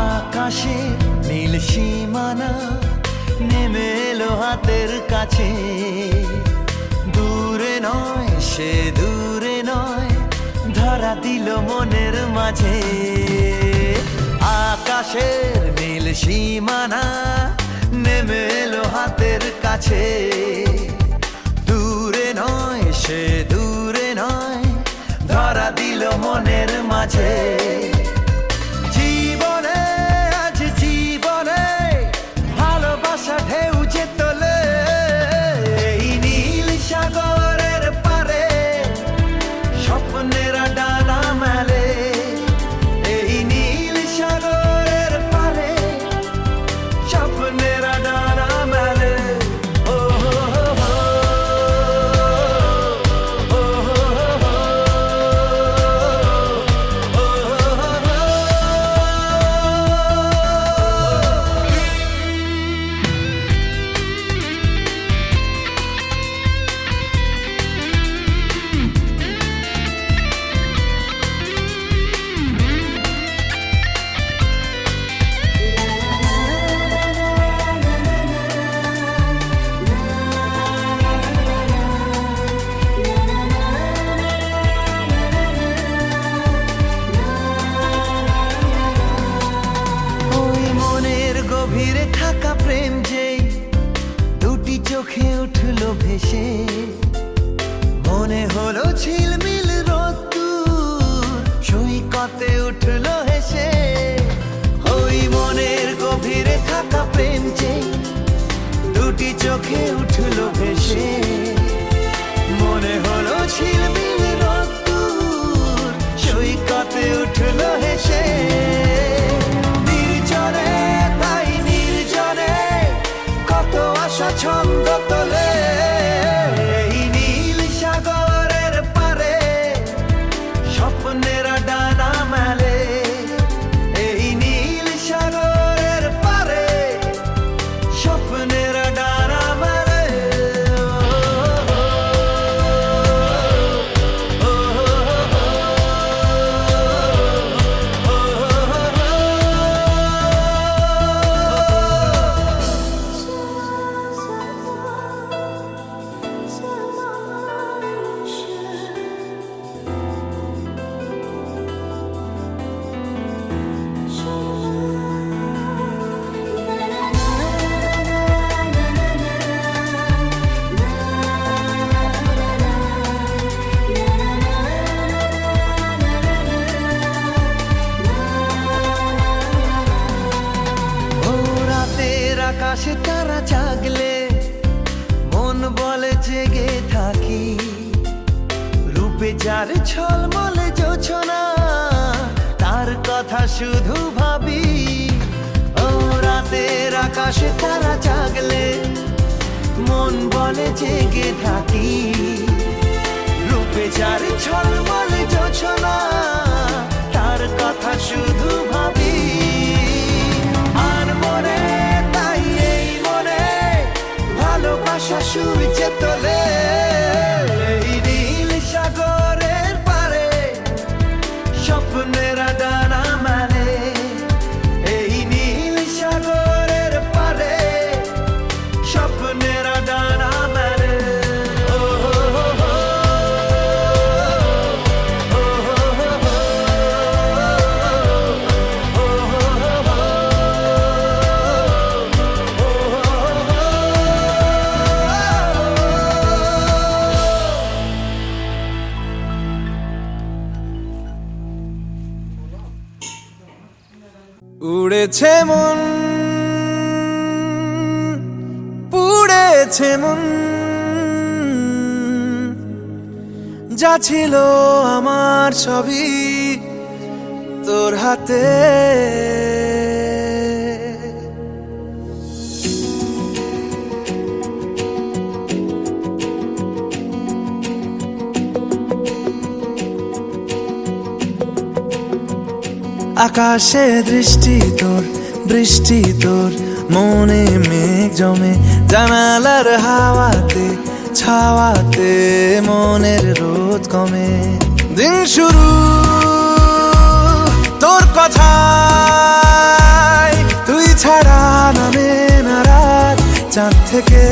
আকাশে নীল সীমানা নেমে এলো হাতের কাছে। দূরে নয় সে দূরে নয়, ধরা দিল মনের মাঝে। আকাশের নীল সীমানা নেমে এলো হাতের কাছে। দূরে নয় সে দূরে নয়, ধরা দিল মনের মাঝে। জীবনে আজ জীবনে ভালোবাসা ঢেউ যে তোলে, এই নীল সাগরের পারে স্বপ্নেরা ডানা মেলে। এই নীল সাগরের পারে স্বপ্নেরা ডানা মেলে। ও হো হো হো, ও হো হো হো, ও হো হো হো। গভীরে থাকা প্রেম যেই দুটি চোখে উঠলো ভেসে, মনে হলো ঝিলমিল রোদ্দুর সৈকতে উঠলো হেসে। ওই মনের গভীরে থাকা প্রেম যেই দুটি চোখে উঠলো ভেসে, মনে হলো ঝিলমিল রোদ্দুর সৈকতে উঠলো হেসে। নির্জনে তাই নির্জনে কত আশা ছন্দ তোলে, এই নীল সাগরের পারে স্বপ্নেরা ডানা মেলে, এই নীল সাগরের পারে স্বপ্নেরা ডানা মেলে। আকাশে তারা জাগলে মন বলে জেগে থাকি, রূপে যার ঝলমলে জোছনা তার কথা শুধু ভাবি। ও রাতের আকাশে তারা জাগলে মন বলে জেগে থাকি, রূপে যার ঝলমলে জোছনা তার কথা শুধু ভাবি। আর মনে ভালোবাসা সূর্যে তোলে, এই নীল সাগরের পারে স্বপ্নেরা ডানা মেলে, এই নীল সাগরের পারে স্বপ্নেরা ডানা মেলে। উড়েছে মন পুড়েছে মন, যা ছিল আমার সবই তোর হাতে। আকাশে দৃষ্টি তোর বৃষ্টি তোর, মনে মেঘ জমে জানালার হাওয়াতে ছাওয়াতে, মনের রোদ কমে। দিন শুরু তোর কথায়, তুই ছাড়া নামে না রাত, চাঁদ থেকে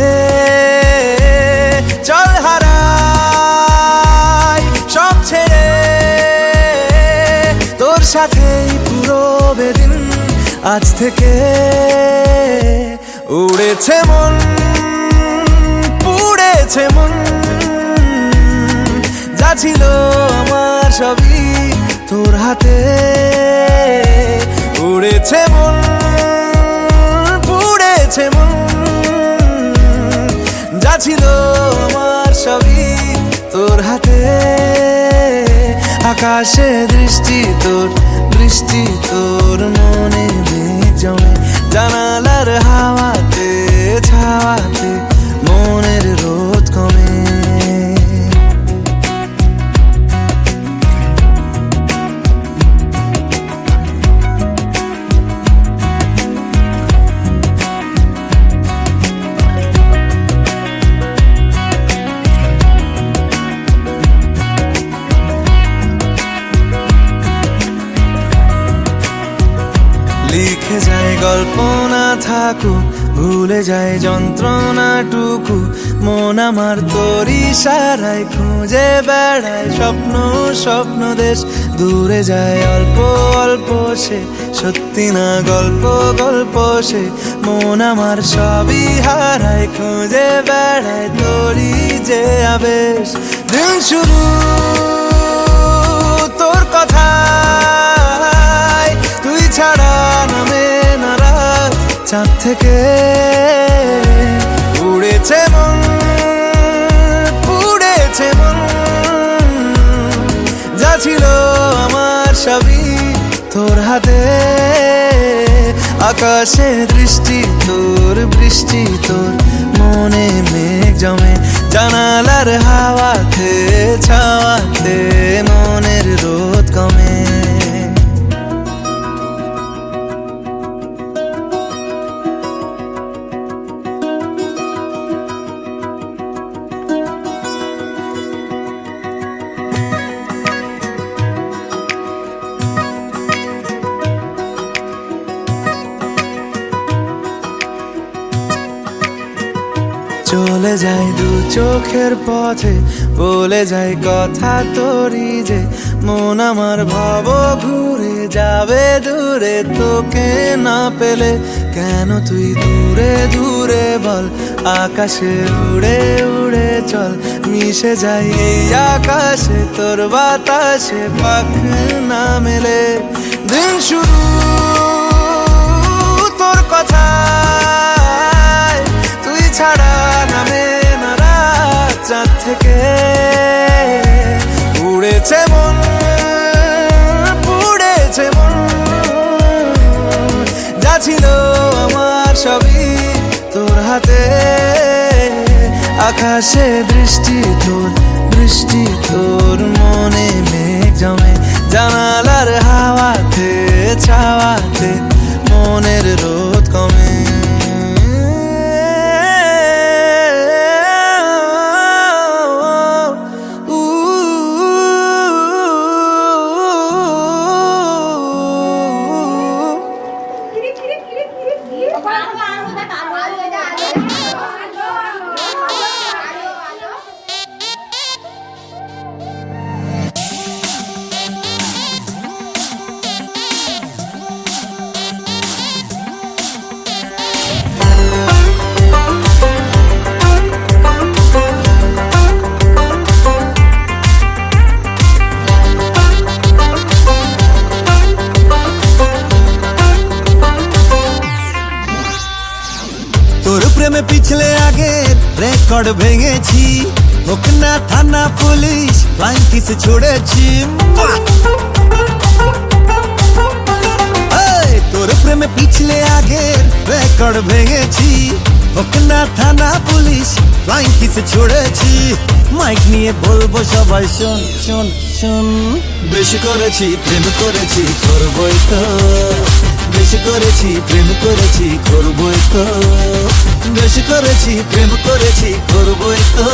চল হারাই সব ছেড়ে, তোর সাথেই পুরো বেদিন আজ থেকে। উড়েছে মন পুড়েছে মন, যা ছিল আমার সবই তোর হাতে। উড়েছে মন পুড়েছে মন, যা ছিল আমার সবই তোর হাতে। আকাশে দৃষ্টি তোর বৃষ্টি তোর, মনে মেঘ জমে জানালার হাওয়াতে ছাওয়াতে, মনের রোদ কমে। লিখে যায় গল্প না থাকুক ভুলে যায় যন্ত্রণাটুকু মন আমার তোর ইশারায় খুঁজে বেড়ায় স্বপ্ন স্বপ্ন দেশ দূরে যায় অল্প অল্প সে সত্যি না গল্প গল্প সে মন আমার সবই হারায় খুঁজে বেড়ায় তোরই যে আবেশ দিন শুরু তোর কথায় তুই ছাড়া নামে না রাত চাঁদ থেকে উড়েছে মন উড়েছে মন যা ছিল আমার সবই তোর হাতে আকাশে দৃষ্টি তোর বৃষ্টি তোর মনে মেঘ জমে জানালার হাওয়াতে ছাওয়াতে মনের রোদ কমে চলে যায় দু চোখের পথে বলে যায় কথা তোরই যে মন আমার ভাব ঘুরে যাবে দূরে তোকে না পেলে কেন তুই দূরে দূরে বল আকাশে উড়ে উড়ে চল মিশে যাই এই আকাশে তোর বাতাসে পাখ না মেলে দিন শুরু তোর কথা তুই ছাড়া নামে না রাত চাঁদ থেকে উড়েছে মন উড়েছে মন যা ছিল আমার সবই তোর হাতে আকাশে দৃষ্টি তোর বৃষ্টি তোর মনে মেঘ জমে জানালার হাওয়াতে ছাওয়াতে মনের রোদ কমে পিছলে আগে রেকর্ড ভেঙেছি হোক না থানা পুলিশ ফ্লাইং কিস ছুড়েছি তোর প্রেমে পিছলে আগে রেকর্ড ভেঙেছি হোক না থানা পুলিশ ফ্লাইং কিস ছুড়েছি মাইক নিয়ে বলবো সবাই শোন শোন শোন বেশি করেছি প্রেম করেছি করবই তো বেশি করেছি প্রেম করেছি করবই তো বেশি করেছি প্রেম করেছি করবই তো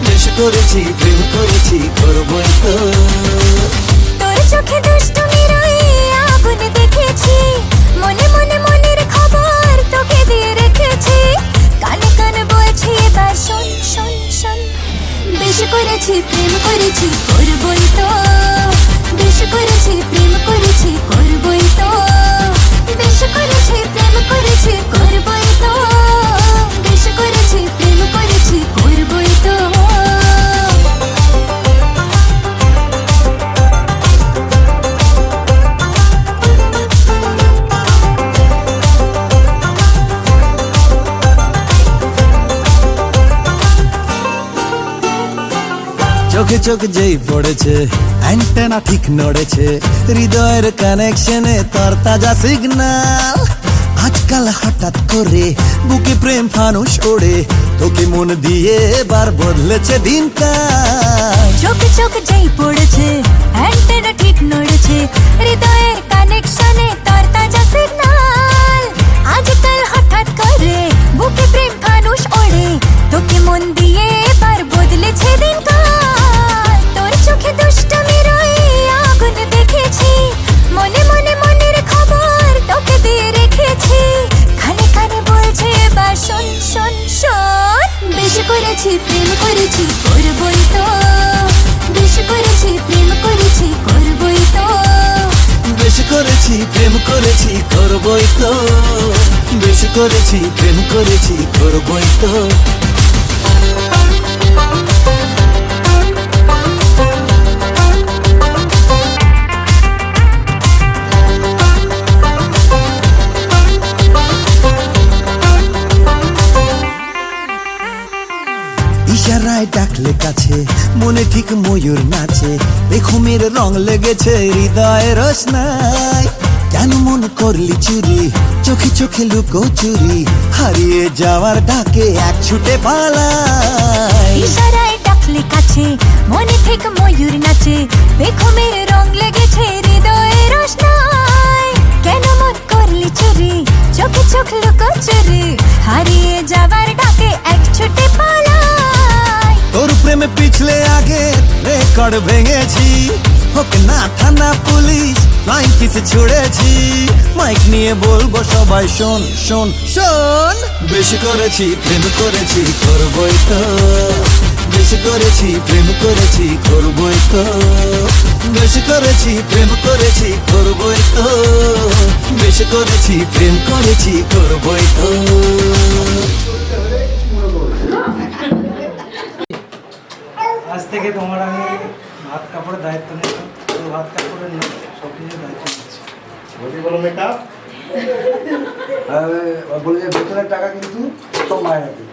বেশি করেছি প্রেম করেছি করবই তো তোর চোখে দুষ্টুমির ওই আগুন দেখেছি মনে মনে মনের খবর তোকে দিয়ে রেখেছি কানে কানে বলছি এবার শোন শোন শোন বেশি করেছি প্রেম করেছি করবই তো বেশি করেছি প্রেম করেছি করবই তো বেশি করেছি প্রেম করেছি করবই তো বেশি করেছি প্রেম করেছি করবই তো চোখে চোখ যেই পড়েছে অ্যান্টেনা ঠিক নড়েছে হৃদয়ের কানেকশনে তোর তাজা সিগন্যাল আজকাল হঠাৎ করে বুকে প্রেম ফানুষ ওড়ে তোকে মন দিয়ে এবার বদলেছে দিনকাল চোখে চোখ যেই পড়েছে অ্যান্টেনা ঠিক নড়েছে হৃদয়ের কানেকশনে তোর তাজা সিগন্যাল আজকাল হঠাৎ করে বুকে প্রেম ফানুষ ওড়ে তোকে মন দিয়ে এবার বদলেছে দিনকাল তোর চোখে দুষ্টুমির ওই আগুন দেখেছি মনে মনে মনের খবর তোকে দিয়ে রেখেছি কানে কানে বলছি করবই তো, বেশি করেছি প্রেম করেছি করবই তো। ইশারায় ডাকলে কাছে মনে ঠিক ময়ূর নাচে, বেখুমের রং লেগেছে হৃদয়ে রোশনাই। কেন মন করলি চুরি, চোখে চোখে লুকো চুরি, হারিয়ে যাওয়ার ডাকে এক ছুটে পালাই। ইশারায় ডাকলে কাছে মনে ঠিক ময়ূর নাচে, বেখুমের রং লেগেছে হৃদয়ে রোশনাই। কেন মন করলি চুরি, চোখে চোখ লুকো চুরি, হারিয়ে যাবার ডাকে এক ছুটে পালাই। তোর প্রেমে পিছলে আগে রেকর্ড ভেঙেছি, হোক না থানা পুলিশ ফ্লাইং কিসে ছুড়েছি। মাইক নিয়ে বলবো সবাই শোন শোন শোন, বেশি করেছি প্রেম করেছি করবই তো, বেশি করেছি প্রেম করেছি করবই তো, বেশি করেছি প্রেম করেছি করবই তো, বেশি করেছি প্রেম করেছি করবই তো। আজ থেকে তোমার আমি ভাত কাপড়ের দায়িত্ব নিলাম, তো ভাত কাপড়ের না সব কিছুর দায়িত্ব নিচ্ছি। বলি বলো মেকআপ বলে যে বেতনের টাকা কিন্তু সব মায়ের হাতে।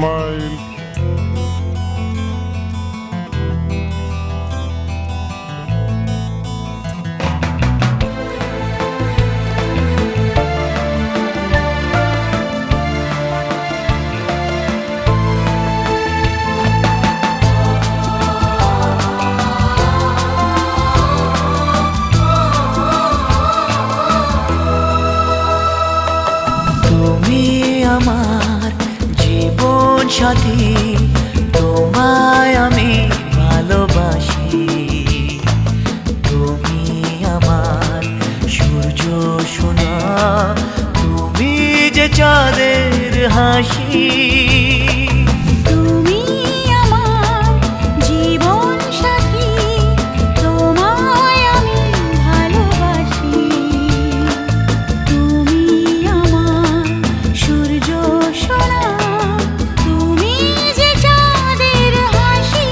smile. তুমি আমার জীবন সাথী, তোমায় আমি ভালোবাসি। তুমি আমার সূর্য সোনা, তুমি যে চাঁদের হাসি। তুমি আমার জীবন সাথী, তোমায় আমি ভালোবাসি। তুমি আমার সূর্য সোনা, তুমি যে চাঁদের হাসি।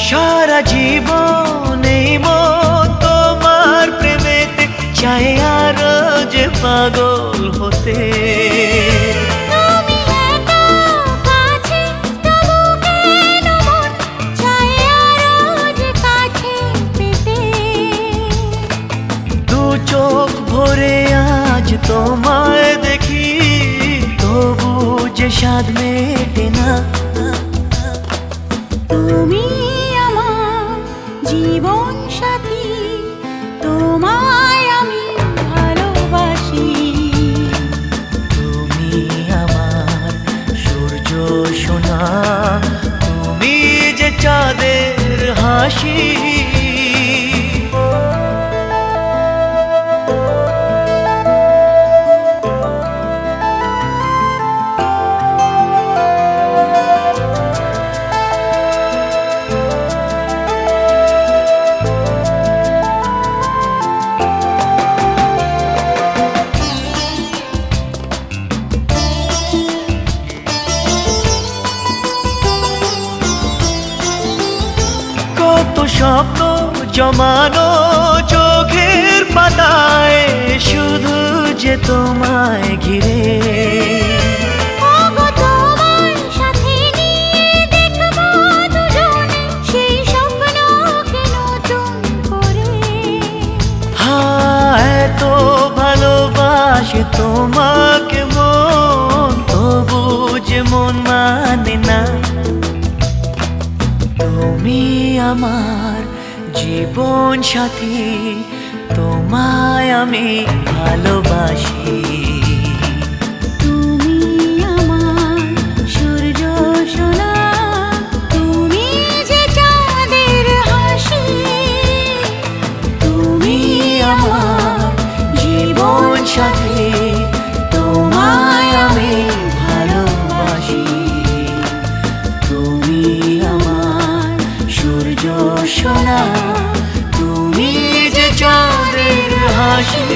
সারা জীবন এই মন তোমার প্রেমেতে চাই আরো যে পাগল হতে। তুমি এত কাছে, তবু কেন মন চায় আরো যে কাছে পেতে। দু চোখ ভরে আজ তোমায় দেখি, তবু যে স্বাদ মেটে না। তুমি আমার জীবন সাথী, তোমায় আমি ভালোবাসি। তুমি আমার সূর্য সোনা, তুমি যে চাঁদের হাসি। কত স্বপ্ন জমানো চোখের পাতায়, শুধু যে তোমায় ঘিরে। ওগো তোমার সাথে নিয়ে দেখবো দুজনে সেই স্বপ্নকে নতুন করে। হায় তো ভালোবাসে তোমাকে মন, তবু যে মন মানে না। তুমি আমার জীবন সাথী, তোমায় আমি ভালোবাসি। তুমি আমার সূর্য সোনা, তুমি যে চাঁদের হাসি। তুমি আমার জীবন সাথী, তোমায় আমি ভালোবাসি। তুমি আমার সূর্য সোনা, তুমি যে চাঁদের হাসি।